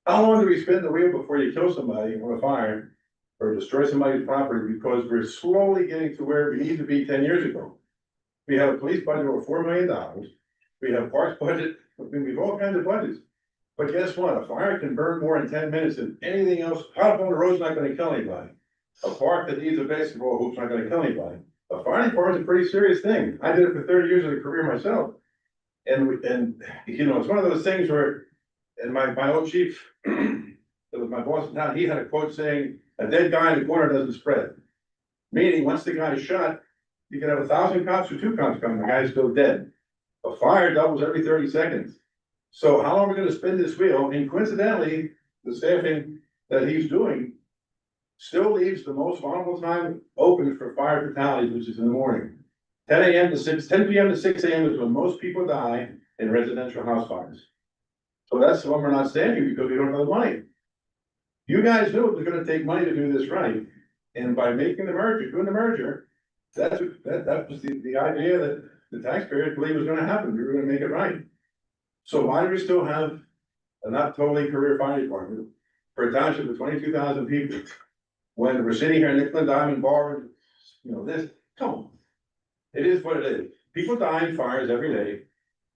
How long do we spin the wheel before you kill somebody on a fire or destroy somebody's property because we're slowly getting to where we need to be 10 years ago? We have a police budget over $4 million. We have parks budget, we have all kinds of budgets. But guess what? A fire can burn more in 10 minutes than anything else. Hot on the road's not gonna kill anybody. A park that needs a basketball hoop's not gonna kill anybody. A fire department's a pretty serious thing. I did it for 30 years of a career myself. And it's one of those things where, and my old chief, that was my boss in town, he had a quote saying, "A dead guy in the corner doesn't spread." Meaning, once the guy's shot, you can have 1,000 cops or 2 cops coming, the guy's still dead. A fire doubles every 30 seconds. So how long are we gonna spin this wheel? And coincidentally, the staffing that he's doing still leaves the most vulnerable time open for fire fatalities, which is in the morning. 10 PM to 6 AM is when most people die in residential house fires. So that's when we're not standing because we don't have the money. You guys knew it was gonna take money to do this right, and by making the merger, doing the merger, that was the idea that the taxpayers believed was gonna happen, we were gonna make it right. So why do we still have a not totally career fire department for a township of 22,000 people? When we're sitting here in Nickel and Diamond Bar, this, come on. It is what it is. People die in fires every day,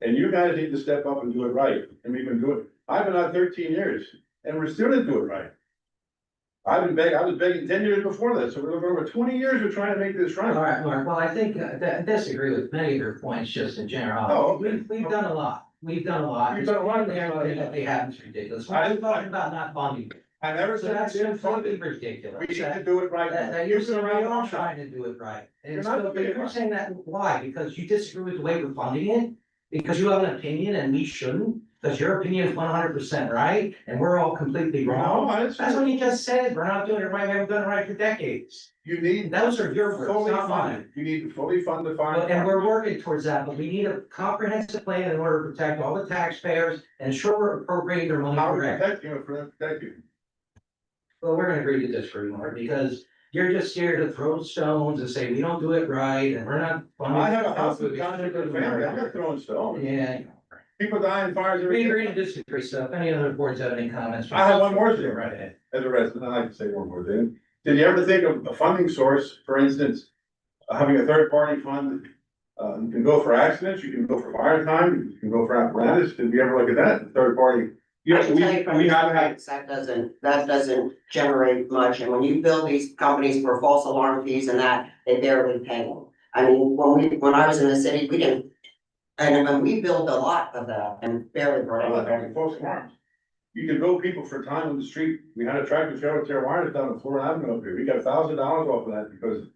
and you guys need to step up and do it right, and we've been doing it. I've been out 13 years, and we're still didn't do it right. I was begging 10 years before this, so we're over 20 years, we're trying to make this right. All right, Mark, well, I think, I disagree with many of your points just in general. Oh, We've done a lot. We've done a lot. You've done a lot. Everything that they have is ridiculous. We're talking about not funding. I never So said that's we didn't fund completely it. ridiculous. We need to do it right. That you're saying we are trying to do it right. You're And not so, doing but it you're right. saying that, why? Because you disagree with the way we're funding it? Because you have an opinion and we shouldn't? Because your opinion is 100% right and we're all completely No, wrong? I didn't say That's what that. you just said. We're not doing it right. We haven't done it right for decades. You need. Those are your words, Fully not mine. funded. You need to fully fund the fire. And we're department. working towards that, but we need a comprehensive plan in order to protect all the taxpayers and ensure we're appropriating their money How we correctly. protect you, for them to protect you. Well, we're gonna agree to disagree, Mark, because you're just here to throw stones and say we don't do it right and we're not. I have a house with township and family, I'm not throwing stones. Yeah, People die in fires we every agree day. to disagree, so if any other boards have any comments. I have one more thing. Right ahead. As a resident, I'd like to say one more thing. Did you ever think of a funding source, for instance, having a third party fund? You can go for accidents, you can go for fire time, you can go for apparatus. Did we ever look at that, third party? I Yes, can tell you from we have had, experience, that doesn't generate much, and when you build these companies for false alarm fees and that, they barely pay them. I mean, when I was in the city, we didn't, and when we built a lot of that and barely brought I'm not it. talking false alarms. You can bill people for time on the street. We had a tractor trailer tear wires down on Florida Avenue up here. We got $1,000 off of that because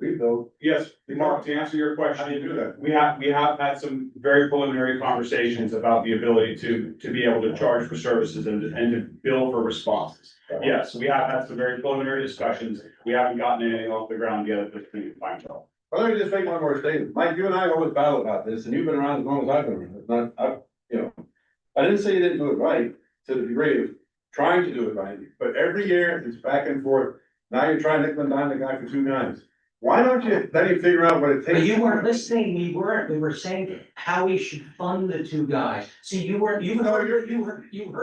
we built. yes, Mark, to answer your How do you question, do that? we have had some very preliminary conversations about the ability to be able to charge for services and to bill for responses. Yes, we have had some very preliminary discussions. We haven't gotten anything off the ground yet at this point in time, Joe. Well, let me just make one more statement. Mike, you and I always battle about this, and you've been around as long as I've been around. It's not, I didn't say you didn't do it right, to the degree of trying to do it right, but every year it's back and forth. Now you're trying to nickel and dime the guy for 2 guys. Why don't you let him figure out what it takes? But you weren't listening, we were saying how we should fund the two guys. See, you heard what you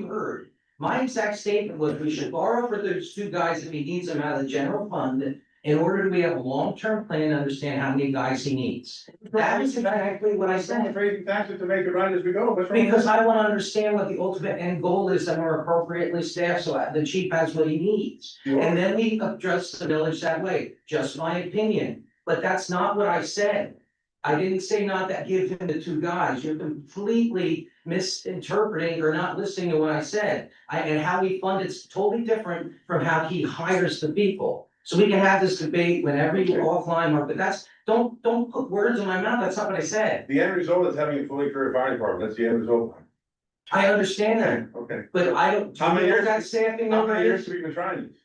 heard. My exact statement was we should borrow for those two guys if he needs them out of the general fund in order to be have a long-term plan to understand how many guys he needs. That is exactly what I I'm said. raising taxes to make it right as we go. What's wrong with Because that? I wanna understand what the ultimate end goal is and we're appropriately staffed so the chief has what he needs. You are- And then we address the village that way, just my opinion, but that's not what I said. I didn't say not to give him the two guys, you're completely misinterpreting or not listening to what I said. And how we fund it's totally different from how he hires the people. So we can have this debate whenever you offline, Mark, but don't put words in my mouth, that's not what I said. The end result is having a fully career fire department. That's the end result. I understand that, Okay. but I don't. How many years- That staffing How number many years is, have we been trying this?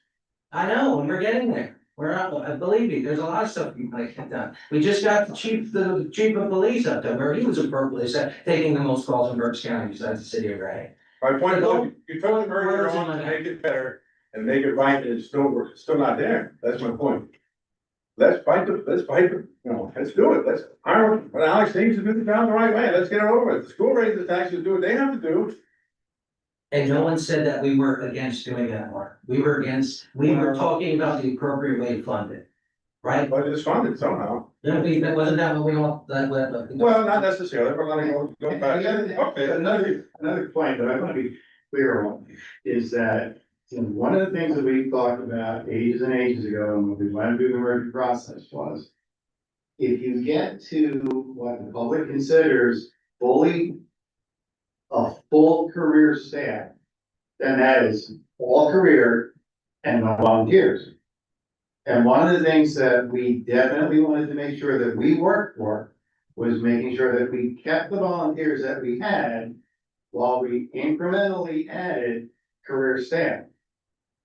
I know, and we're getting there. We're not, believe me, there's a lot of stuff we might get done. We just got the chief of police up there, where he was appropriately said, taking the most calls in Berks County besides the city of Gray. My point Don't- is, you told the merger Words in on my to mouth. make it better and make it right, and it's still not there. That's my point. Let's fight let's do it. Let's hire, but Alex needs to do the job the right way. Let's get it over with. The school raises taxes, do what they have to do. And no one said that we were against doing that, Mark. We were talking about the appropriate way to fund it, right? But it's funded somehow. Wasn't that what we all, Well, not necessarily, we're letting go back. Okay, Another point that I want to be clear on is that one of the things that we talked about ages and ages ago, and when we went through the merger process was, if you get to what the public considers a full career staff, then that is all career and no volunteers. And one of the things that we definitely wanted to make sure that we worked for was making sure that we kept the volunteers that we had while we incrementally added career staff.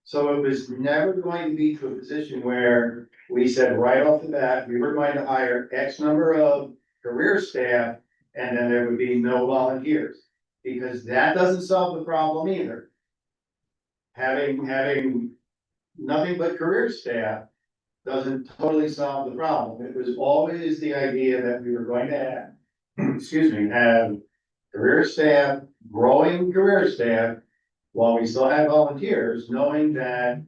So it was never going to be to a position where we said right off the bat, we were going to hire X number of career staff, and then there would be no volunteers. Because that doesn't solve the problem either. Having nothing but career staff doesn't totally solve the problem. It was always the idea that we were going to have, excuse me, have career staff, growing career staff, while we still had volunteers, knowing that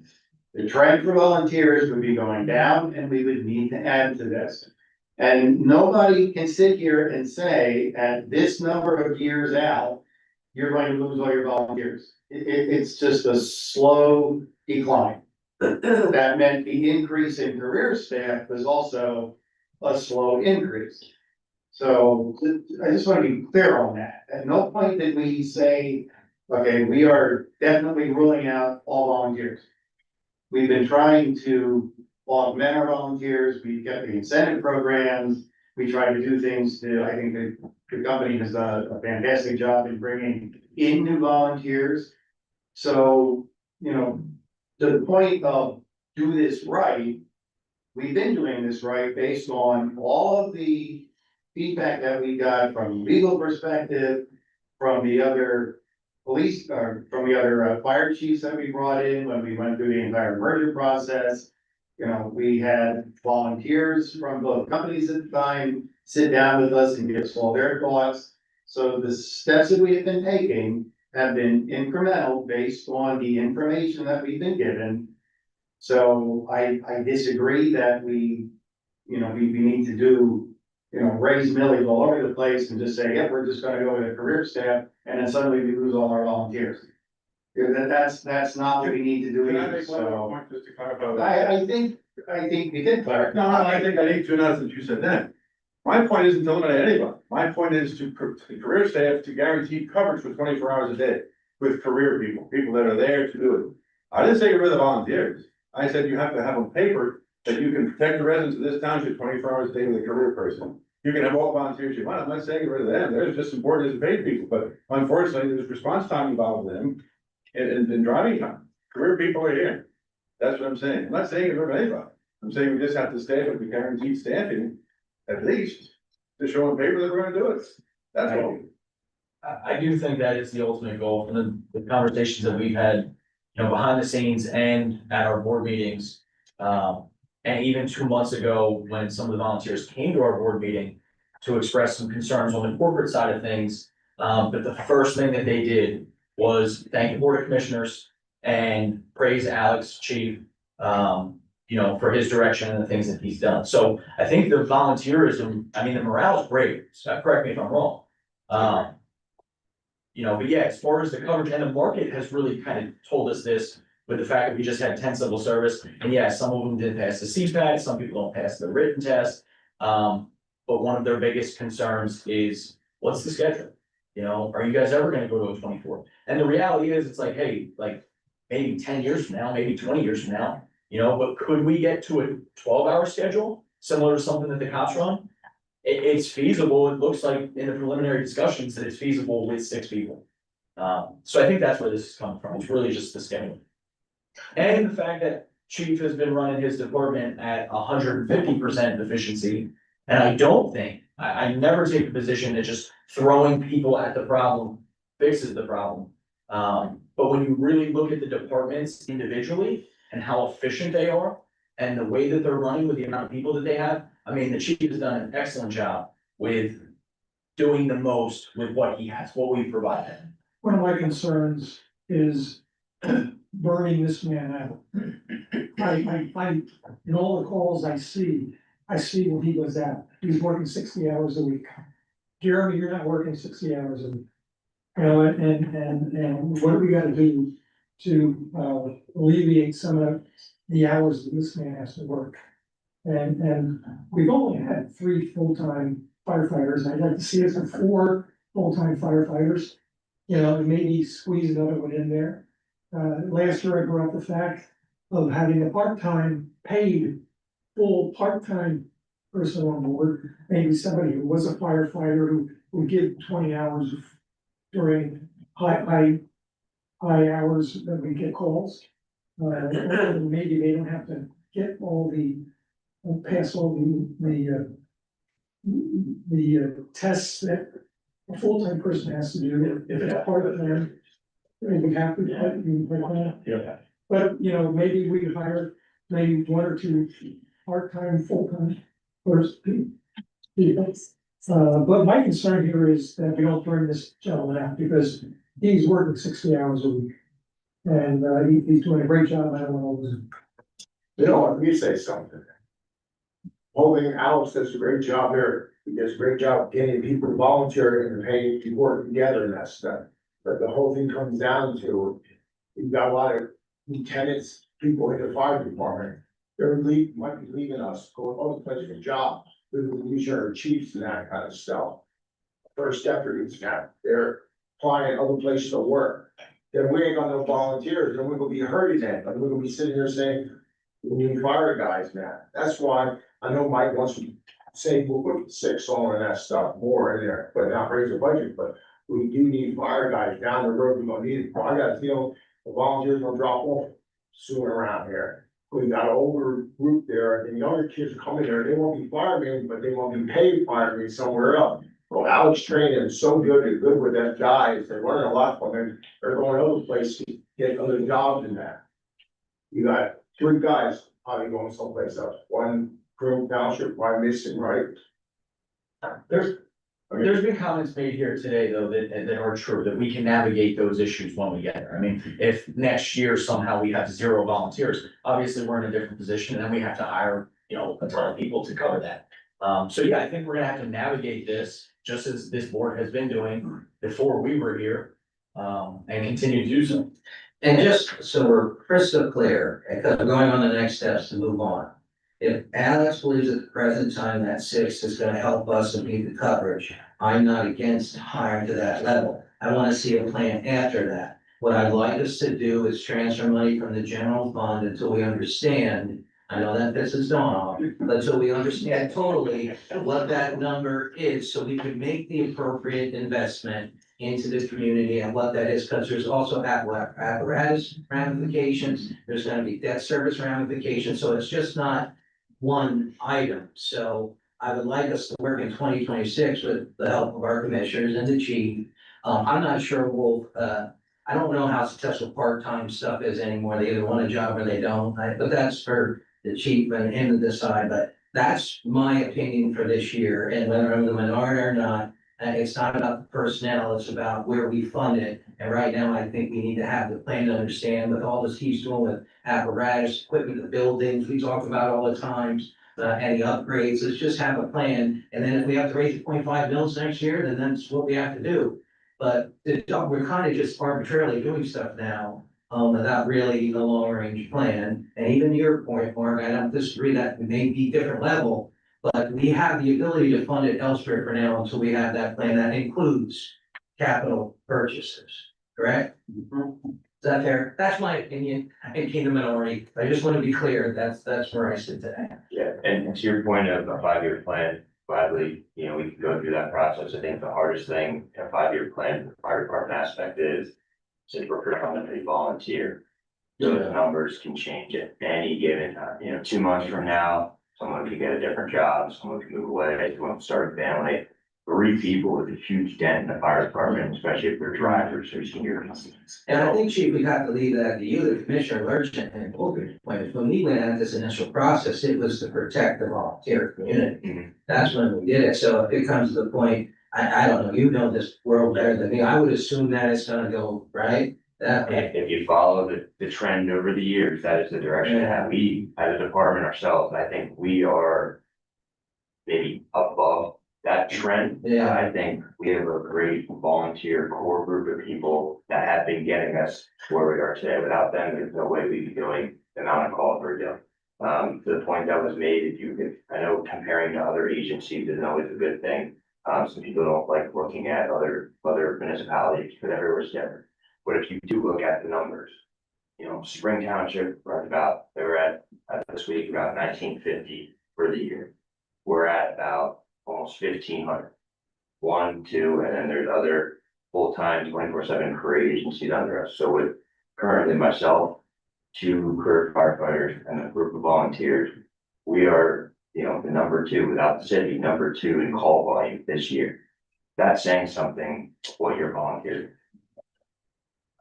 the trend for volunteers would be going down and we would need to add to this. And nobody can sit here and say at this number of years out, you're going to lose all your volunteers. It's just a slow decline. That meant the increase in career staff was also a slow increase. So I just want to be clear on that. At no point did we say, okay, we are definitely ruling out all volunteers. We've been trying to augment our volunteers. We've got the incentive programs. We try to do things to, I think the company has done a fantastic job in bringing in new volunteers. So, you know, to the point of do this right, we've been doing this right based on all of the feedback that we got from legal perspective, from the other police, or from the other fire chiefs that we brought in when we went through the entire merger process. You know, we had volunteers from both companies at the time sit down with us and give us all their thoughts. So the steps that we have been taking have been incremental based on the information that we've been given. So I disagree that we need to do, raise millies all over the place and just say, yeah, we're just gonna go with a career staff, and then suddenly we lose all our volunteers. That's not what we need to do Can I either, make one more so. point just to clarify? I think we did clarify. No, I think I need to know that you said that. My point isn't to eliminate anybody. My point is to the career staff to guarantee coverage for 24 hours a day with career people, people that are there to do it. I didn't say get rid of the volunteers. I said you have to have on paper that you can protect the residents of this township 24 hours a day with a career person. You can have all volunteers you want. I'm not saying get rid of them. They're just important as paid people, but unfortunately, there's response time involved with them and driving time. Career people are here. That's what I'm saying. I'm not saying get rid of anybody. I'm saying we just have to staff it with guaranteed staffing, at least, to show on paper that we're gonna do it. That's all. I do think that is the ultimate goal, and the conversations that we've had, behind the scenes and at our board meetings. And even 2 months ago, when some of the volunteers came to our board meeting to express some concerns on the corporate side of things. But the first thing that they did was thank the Board of Commissioners and praise Alex, chief, for his direction and the things that he's done. So I think the volunteerism, the morale is great, so correct me if I'm wrong. But yeah, as far as the coverage, and the market has really kind of told us this with the fact that we just had 10 civil service, and yeah, some of them didn't pass the CPAT, some people don't pass the written test. But one of their biggest concerns is, what's the schedule? Are you guys ever gonna go to a 24? And the reality is, it's like, hey, like, maybe 10 years from now, maybe 20 years from now, but could we get to a 12-hour schedule, similar to something that the cops run? It's feasible. It looks like in the preliminary discussions that it's feasible with 6 people. So I think that's where this is coming from. It's really just the schedule. And the fact that chief has been running his department at 150% efficiency. And I don't think, I never take a position that just throwing people at the problem fixes the problem. But when you really look at the departments individually and how efficient they are and the way that they're running with the amount of people that they have, the chief has done an excellent job with doing the most with what he has, what we provided. One of my concerns is burning this man out. In all the calls I see when he goes out, he's working 60 hours a week. Jeremy, you're not working 60 hours a week. And what do we gotta do to alleviate some of the hours that this man has to work? And we've only had 3 full-time firefighters. I'd like to see us with 4 full-time firefighters. And maybe squeeze another one in there. Last year I brought up the fact of having a part-time paid, full part-time person on board. Maybe somebody who was a firefighter who would give 20 hours during high hours that we get calls. Maybe they don't have to get all pass all the tests that a full-time person has to do, if it's part of them. We have to, Yeah. but, you know, maybe we hire maybe one or two part-time, full-time people. But my concern here is that we don't turn this gentleman out, because he's working 60 hours a week. And, he's doing a great job, I don't want to lose him. You know, let me say something. Holding Alex does a great job there, he does a great job getting people to volunteer and paying to work together and that stuff. But the whole thing comes down to, you've got a lot of lieutenants, people in the fire department. Might be leaving us, going other places for jobs, we are chiefs and that kind of stuff. First deputies now, they're applying other places to work. Then we ain't got no volunteers, then we're gonna be hurting them, and we're gonna be sitting here saying, we need fire guys now. That's why I know Mike wants to say, we'll put 6 on and that stuff more in there, but not raise the budget, but we do need fire guys down the road, we're gonna need it. I got a feeling the volunteers will drop off soon around here. We got an older group there, and the younger kids coming there, they won't be firemen, but they won't be paid firemen somewhere else. Well, Alex training is so good with them guys, they're learning a lot from him, they're going other places, to get other jobs in that. You got 3 guys probably going someplace else, one Muhlenberg Township, one missing, right? There's been comments made here today, though, that are true, that we can navigate those issues when we get there. I mean, if next year somehow we have 0 volunteers, obviously we're in a different position, and then we have to hire, you know, a ton of people to cover that. So yeah, I think we're gonna have to navigate this, just as this board has been doing before we were here, and continue to do so. And just so we're crystal clear, because we're going on the next steps to move on. If Alex believes at the present time that 6 is gonna help us and meet the coverage, I'm not against hiring to that level. I wanna see a plan after that. What I'd like us to do is transfer money from the general fund until we understand, I know that this is going on, but until we understand totally what that number is, so we can make the appropriate investment into the community and what that is, because there's also apparatus ramifications, there's gonna be debt service ramifications, so it's just not one item. So I would like us to work in 2026 with the help of our commissioners and the chief. I'm not sure I don't know how successful part-time stuff is anymore. They either want a job or they don't, but that's for the chief and him to decide, but that's my opinion for this year, and whether I'm the minority or not, it's not about the personnel, it's about where we fund it. And right now, I think we need to have the plan to understand with all this he's doing with apparatus, equipment, the buildings, we talk about all the times, any upgrades, let's just have a plan. And then if we have to raise 0.5 mils next year, then that's what we have to do. But we're kind of just arbitrarily doing stuff now, without really a long-range plan. And even to your point, Mark, I don't disagree that it may be different level, but we have the ability to fund it elsewhere for now until we have that plan that includes capital purchases, correct? Is that fair? That's my opinion. I think in the minority. I just want to be clear, that's where I sit today. Yeah, and to your point of a 5-year plan, gladly, you know, we can go through that process. I think the hardest thing in a 5-year plan, the fire department aspect is, since we're predominantly volunteer, those numbers can change at any given time. You know, 2 months from now, someone could get a different job, someone could move away, someone could start a family. 3 people with a huge dent in the fire department, especially if they're drivers or seniors. And I think, Chief, we have to leave that to you, the Commissioner Lurchin, and when we went at this initial process, it was to protect the volunteer community. That's when we did it. So if it comes to the point, I don't know, you know this world better than me. I would assume that it's gonna go right that way. If you follow the trend over the years, that is the direction that we, as a department ourselves, I think we are maybe above that trend. Yeah. I think we have a great volunteer core group of people that have been getting us where we are today. Without them, there's no way we'd be doing the amount of calls we're doing. To the point that was made, if you could, I know comparing to other agencies isn't always a good thing. Some people don't like looking at other municipalities, but everywhere's different. But if you do look at the numbers, you know, Spring Township, they were at this week about 1950 for the year. We're at about almost 1,500. 1, 2, and then there's other full-time 24/7 career agencies under us. So with currently myself, two career firefighters and a group of volunteers. We are, the number two, without the city, number two in call volume this year. That's saying something, what your volunteers.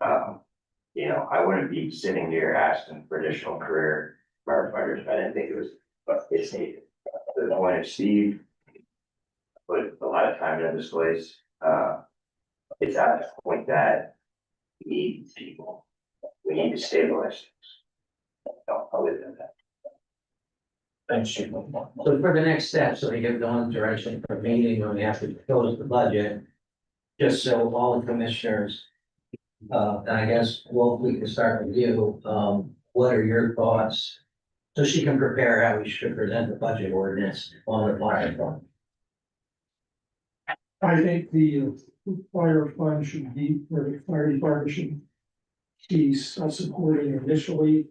I wouldn't be sitting here asking for additional career firefighters if I didn't think it was, but it's needed. To the point of Steve, put a lot of time into this place, it's at the point that we need people. We need to stabilize things. I'll leave it at that. Thanks, Chief. So for the next step, so we get going direction for meeting when we have to close the budget. Just so all the commissioners, and I guess, well, we can start with you, what are your thoughts? So she can prepare how we should present the budget ordinance on the fire front. I think the fire fund should be, or the fire department should be self-supporting initially.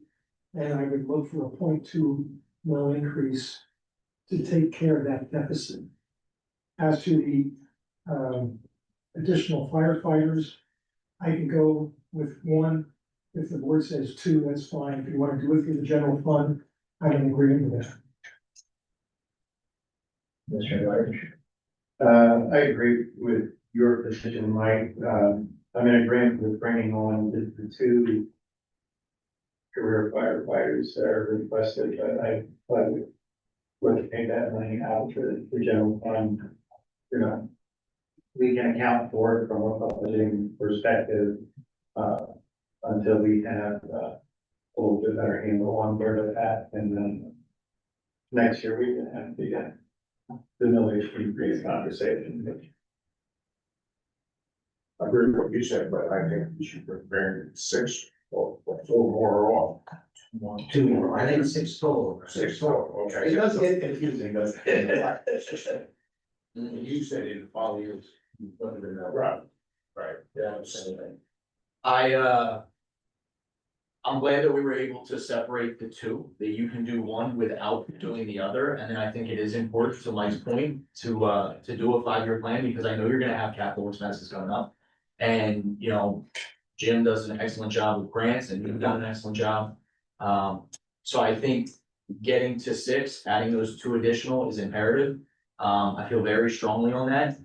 And I would look for a 0.2 mil increase to take care of that deficit. As to the additional firefighters, I can go with one. If the board says two, that's fine. If you want to do it through the general fund, I'm in agreement with that. Mr. Large. I agree with your decision, Mike. I'm in agreement with bringing on the two career firefighters that are requested, but I would take that money out for the general fund. We can account for it from a budgeting perspective, until we have, a little bit better handle on where they're at, and then next year we can have the millage increase conversation. I agree with what you said, but I think we should bring 6 or 4 more off. Two more, I think 6 total. 6 total, okay. It does get confusing, doesn't it? You said in the following years. Right, right. Yeah, same thing. I'm glad that we were able to separate the two, that you can do one without doing the other, and then I think it is important, to Mike's point, to do a 5-year plan, because I know you're gonna have capital expenses going up. And, Jim does an excellent job with grants, and you've done an excellent job. So I think getting to 6, adding those 2 additional is imperative. I feel very strongly on that.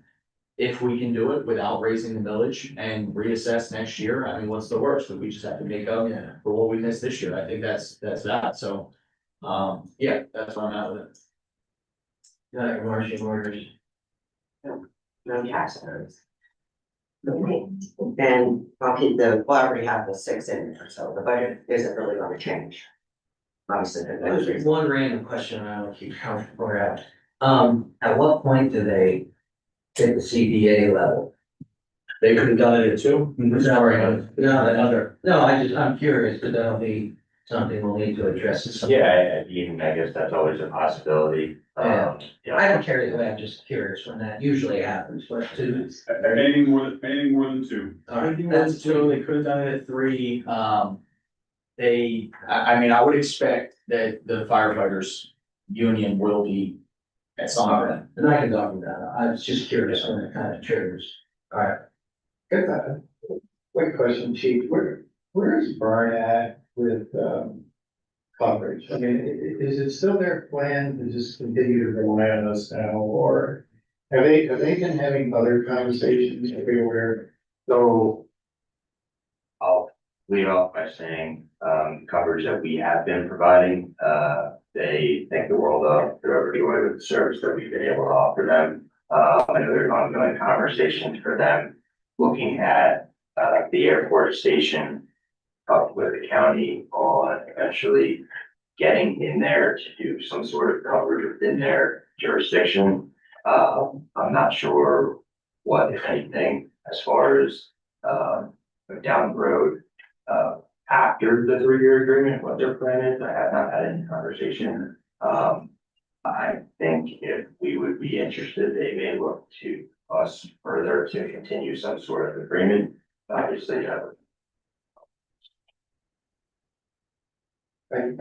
If we can do it without raising the millage and reassess next year, I mean, what's the worst? That we just have to make up for what we missed this year. I think that's that. So, yeah, that's where I'm at with it. Marching orders. No taxes. And I'll keep well, I already have the 6 in there, so the budget isn't really gonna change. Obviously, There's one random question I don't keep count for out. At what point do they hit the CDA level? They could have done it at 2. Sorry. I'm curious, but that'll be something we'll need to address at some. Yeah, I guess that's always a possibility. I don't care either way, I'm just curious when that usually happens, but 2. Anything more than 2. All right, That's 2. They could have done it at 3. I mean, I would expect that the firefighters union will be at some point. And I can talk about that, I was just curious when it kind of triggers. All right. Good, quick question, Chief, where is Bart at with, coverage? I mean, is it still their plan to just continue to rely on us now, or have they been having other conversations everywhere? So I'll lead off by saying, coverage that we have been providing, they think the world of whoever doing with the service that we've been able to offer them. I know there's ongoing conversations for them, looking at, the airport station up with the county on eventually getting in there to do some sort of coverage within their jurisdiction. I'm not sure what, if anything, as far as, down the road, after the 3-year agreement, what their plan is. I have not had any conversation. I think if we would be interested, they may look to us further to continue some sort of agreement. Obviously, I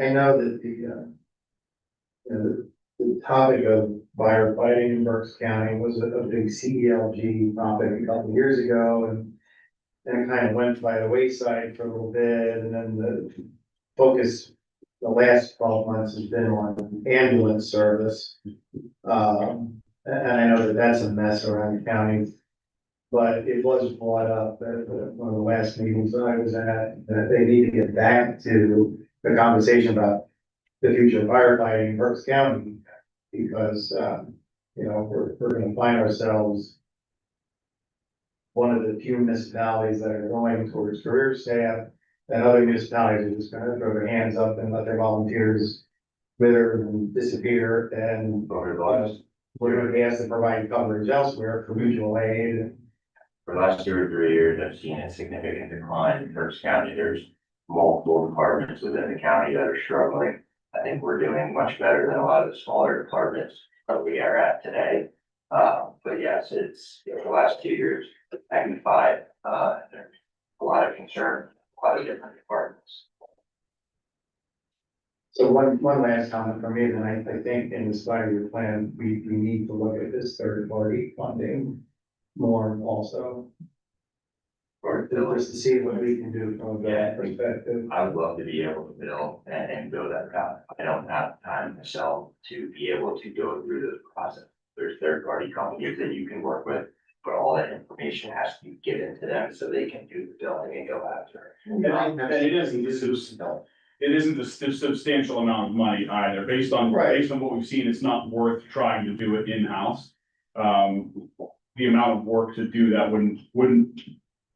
know that the topic of firefighting in Berks County was a big CELG topic a couple of years ago, and then it kind of went by the wayside for a little bit, and then focus the last 12 months has been on ambulance service. And I know that that's a mess around the county. But it was brought up at one of the last meetings that I was at, that they need to get back to the conversation about the future of firefighting in Berks County. Because, we're gonna find ourselves one of the few municipalities that are going towards career staff, and other municipalities are just gonna throw their hands up and let their volunteers wither and disappear, and we're gonna be asked to provide coverage elsewhere for mutual aid. For the last 2 or 3 years, I've seen a significant decline in Berks County. There's multiple departments within the county that are struggling. I think we're doing much better than a lot of the smaller departments that we are at today. But yes, it's, the last 2 years, magnified, there's a lot of concern, a lot of different departments. So one last comment from me, then I think in this 5-year plan, we need to look at this third party funding more also. Or Just to see what we can do from that perspective. I would love to be able to build and build that route. I don't have time myself to be able to go through this process. There's third-party companies that you can work with, but all that information has to be given to them so they can do the billing and go after it. And it isn't a substantial amount of money either, based on what we've seen, it's not worth trying to do it in-house. The amount of work to do that wouldn't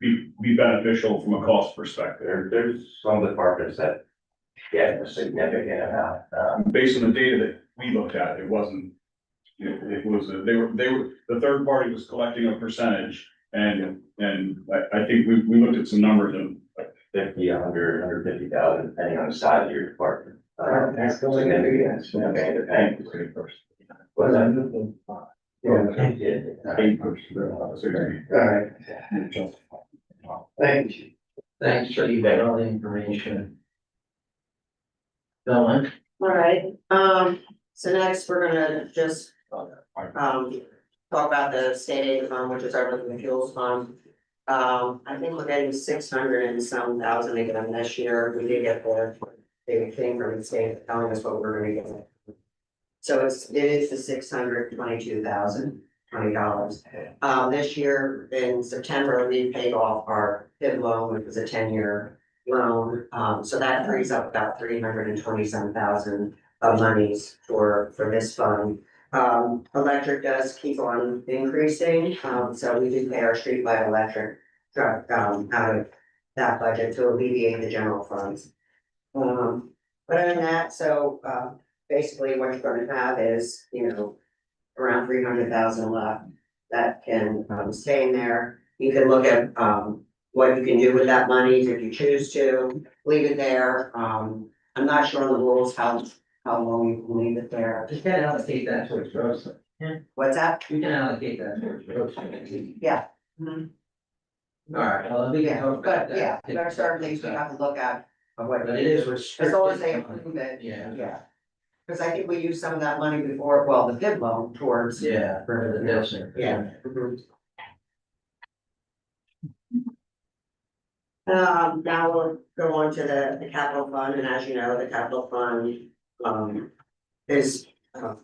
be beneficial from a cost perspective. There's some departments that get a significant amount. Based on the data that we looked at, it wasn't, it was, they were, the third party was collecting a percentage, and I think we looked at some numbers and 50, 100, 150,000, depending on the size of your department. That's still Significant, depending. Was that? Yeah. Alright. Thank you. Thanks, Chief, for all the information. Dylan? All right, so next we're gonna just, talk about the state aid fund, which is our liquid fuels fund. I think we're getting 600 and some thousand again this year. We did get the big thing from the state telling us what we're gonna get. So it is the $622,020. This year in September, we paid off our PIV loan, which was a 10-year loan. So that frees up about 327,000 of monies for this fund. Electric does keep on increasing, so we do pay our streetlight electric out of that budget to alleviate the general funds. But other than that, so basically what you're gonna have is, around 300,000 left that can stay in there. You can look at what you can do with that money if you choose to leave it there. I'm not sure on the rules how long you can leave it there. You can allocate that towards roads. What's that? You can allocate that towards roads. Yeah. All right, well, we can hope about But that. yeah, there are certain things we have to look at of what. But it is As restricted. long as they approve it, Yeah, yeah. Cause I think we used some of that money before, well, the PIV loan towards. yeah, for the Nelson. Yeah. Now we'll go on to the capital fund, and as you know, the capital fund, is, other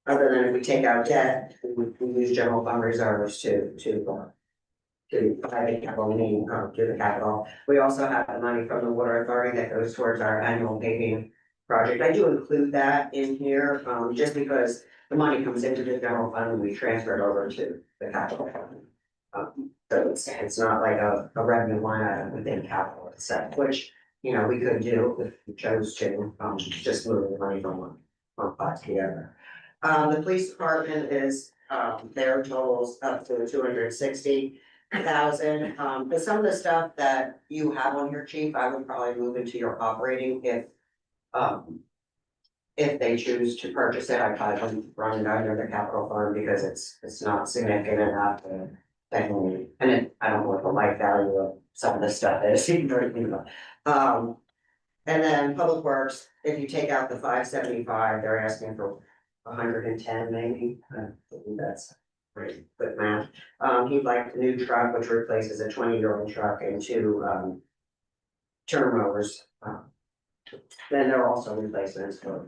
than if we take out debt, we use general fund reserves to buy the capital need, to the capital. We also have the money from the water authority that goes towards our annual paving project. I do include that in here, just because the money comes into the general fund and we transfer it over to the capital fund. So it's not like a revenue line item within capital itself, which, we could do if we chose to, just move the money from one pot to the other. The police department is, their totals up to 260,000. But some of the stuff that you have on your chief, I would probably move into your operating if they choose to purchase it. I probably wouldn't run it under the capital fund because it's not significant enough to. And I don't know what the life value of some of this stuff is. And then public works, if you take out the 575, they're asking for 110 maybe. I think that's pretty quick math. He'd like a new truck, which replaces a 20-year-old truck, and two turn mowers. then there are also replacements for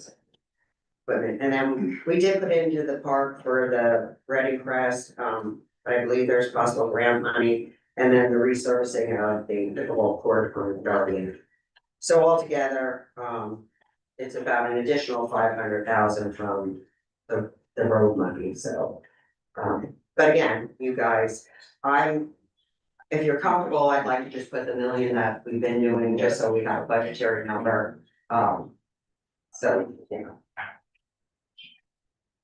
equipment. And then we did put into the park for the Reading Crest, I believe there's possible grant money. And then the resurfacing of the whole court for Darby. So altogether, it's about an additional 500,000 from the road money, so. But again, you guys, if you're comfortable, I'd like to just put the million that we've been doing, just so we have a budgetary number, so, you know.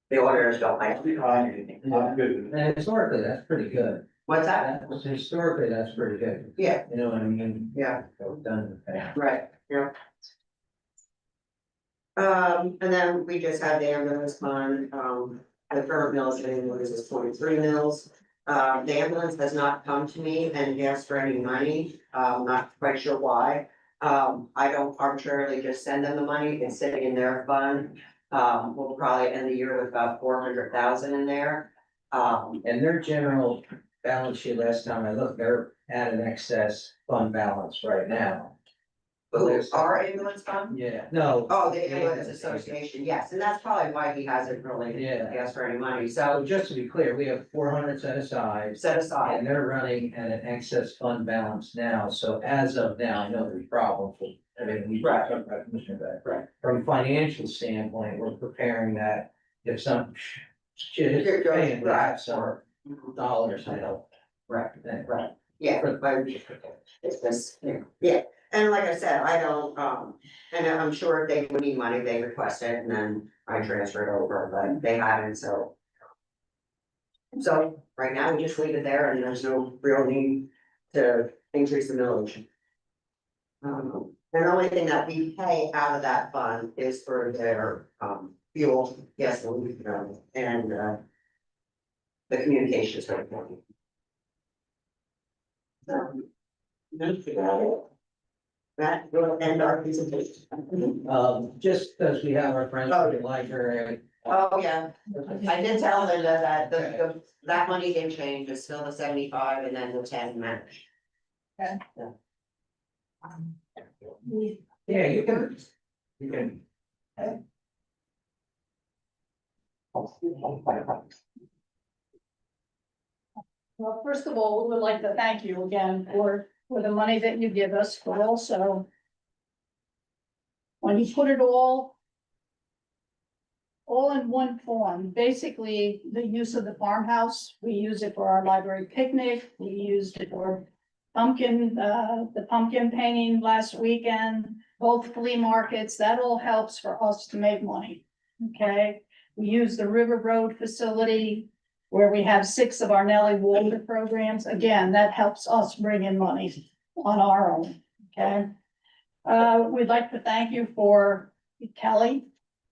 The auditors don't like to call anything. And historically, that's pretty good. What's that? That was historically, that's pretty good. Yeah, You know what I mean? yeah, So we've done in the past. right, yeah. And then we just had the ambulance fund, the current mills and ambulance is 0.3 mils. The ambulance has not come to me and asked for any money, not quite sure why. I don't arbitrarily just send them the money, it's sitting in their fund. We'll probably end the year with about 400,000 in there. And their general balance sheet, last time I looked, they're at an excess fund balance right now. Our ambulance fund? Yeah, no. Oh, the ambulance association, yes, and that's probably why he hasn't really Yeah. asked for any money, So so just to be clear, we have 400 set aside. set aside. And they're running at an excess fund balance now, so as of now, I know there's problems with, I mean, we Right. talked about Commissioner Beck. Right. From a financial standpoint, we're preparing that if some shit Here is goes, paying, we right. have some dollars to help. Right, Then. right, yeah, but it's just, yeah, and like I said, I don't, and I'm sure if they would need money, they request it, and then I transfer it over, but they haven't, so. So, right now, we just leave it there, and there's no real need to increase the millage. And the only thing that we pay out of that fund is for their, fuel, gasoline, and, the communications for the county. That will end our presentation. Just as we have our friends from the library. Oh, yeah, I did tell Linda that that money didn't change, it's still the 75 and then the 10 match. Yeah, you can. You can. Well, first of all, we would like to thank you again for the money that you give us, but also when you put it all in one form, basically the use of the farmhouse, we use it for our library picnic, we used it for the pumpkin painting last weekend, both flea markets, that all helps for us to make money, okay? We use the River Road facility where we have 6 of our Nelly Walter programs. Again, that helps us bring in money on our own, okay? We'd like to thank you for Kelly,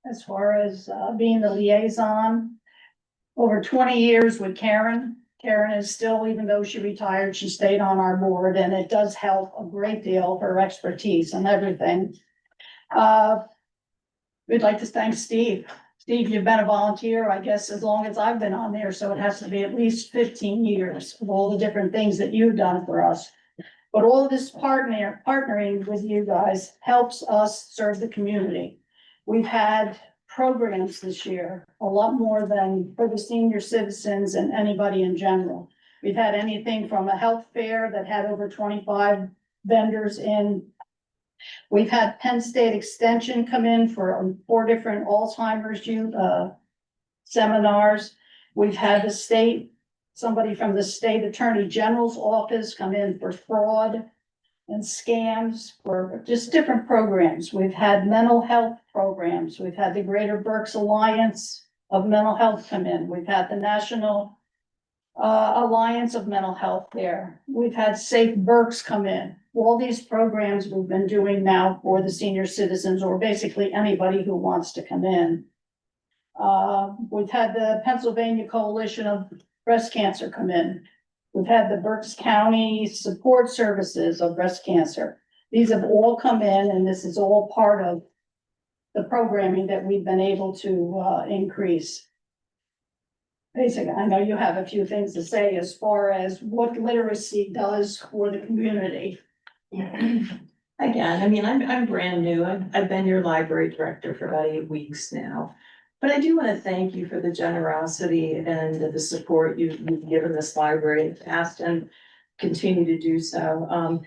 as far as being the liaison. Over 20 years with Karen. Karen is still, even though she retired, she stayed on our board, and it does help a great deal, her expertise and everything. We'd like to thank Steve. Steve, you've been a volunteer, I guess, as long as I've been on there, so it has to be at least 15 years of all the different things that you've done for us. But all of this partnering with you guys helps us serve the community. We've had programs this year, a lot more than for the senior citizens and anybody in general. We've had anything from a health fair that had over 25 vendors in. We've had Penn State Extension come in for 4 different Alzheimer's youth seminars. We've had somebody from the state attorney general's office come in for fraud and scams, for just different programs. We've had mental health programs. We've had the Greater Berks Alliance of Mental Health come in. We've had the National Alliance of Mental Health there. We've had Safe Berks come in. All these programs we've been doing now for the senior citizens, or basically anybody who wants to come in. We've had the Pennsylvania Coalition of Breast Cancer come in. We've had the Berks County Support Services of Breast Cancer. These have all come in, and this is all part of the programming that we've been able to increase. Basically, I know you have a few things to say as far as what literacy does for the community. Again, I mean, I'm brand new. I've been your library director for about 8 weeks now. But I do want to thank you for the generosity and the support you've given this library in the past and continue to do so.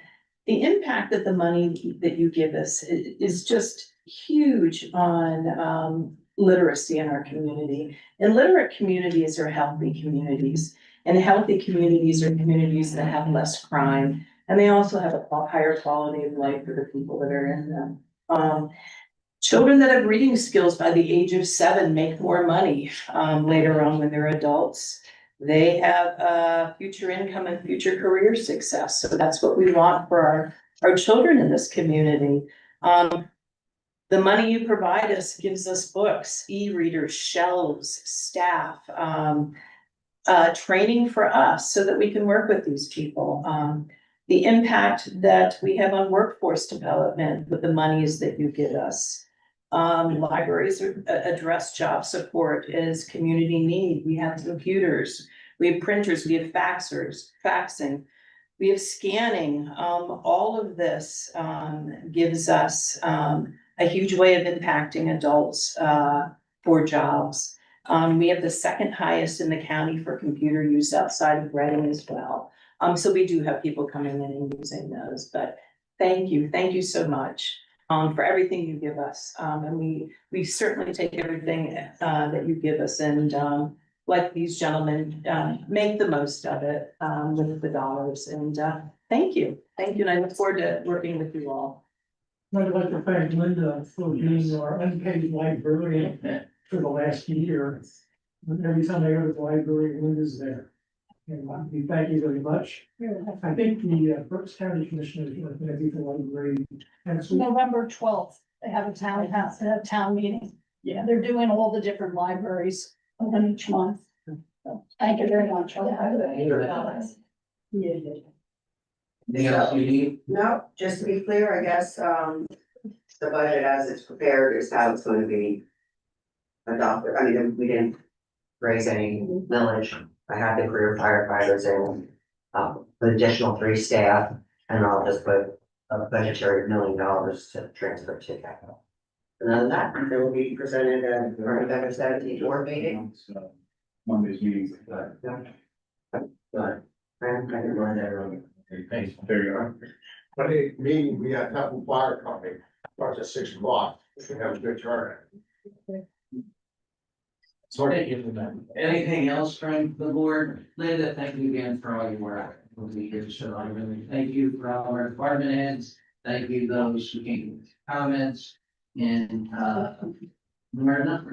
The impact that the money that you give us is just huge on literacy in our community. And literate communities are healthy communities. And healthy communities are communities that have less crime. And they also have a higher quality of life for the people that are in them. Children that have reading skills by the age of 7 make more money later on when they're adults. They have future income and future career success. So that's what we want for our children in this community. The money you provide us gives us books, e-readers, shelves, staff, training for us so that we can work with these people. The impact that we have on workforce development with the monies that you give us. Libraries address job support as community need. We have computers, we have printers, we have faxing, we have scanning. All of this gives us a huge way of impacting adults for jobs. We have the second highest in the county for computer use outside of Reading as well. So we do have people coming in and using those, but thank you so much for everything you give us. And we certainly take everything that you give us and like these gentlemen, make the most of it with the dollars. And thank you, and I look forward to working with you all. I'd like to thank Linda for being our unpaid librarian for the last year. Every time I go to the library, Linda's there. And we thank you very much. I think the Berks County Commissioners are going to be the library. And so November 12th, they have a town meeting. Yeah, they're doing all the different libraries within each month. So, thank you very much. Anything else you need? No, just to be clear, I guess, the budget as it's prepared is how it's going to be adopted. I mean, we didn't raise any millage. I had the career firefighters in, an additional 3 staff, and I'll just put a budgetary $1 million to transfer to capital. And then that, it will be presented at the November 17th board meeting. Monday's meetings. But, I didn't learn that earlier. Thanks, there you are. Monday meeting, we got Temple Fire Company, starts at 6 o'clock, we have a good turnout. Anything else from the board? Linda, thank you again for all your work over the years. So I really thank you for all our department heads. Thank you those who came with comments and we're not.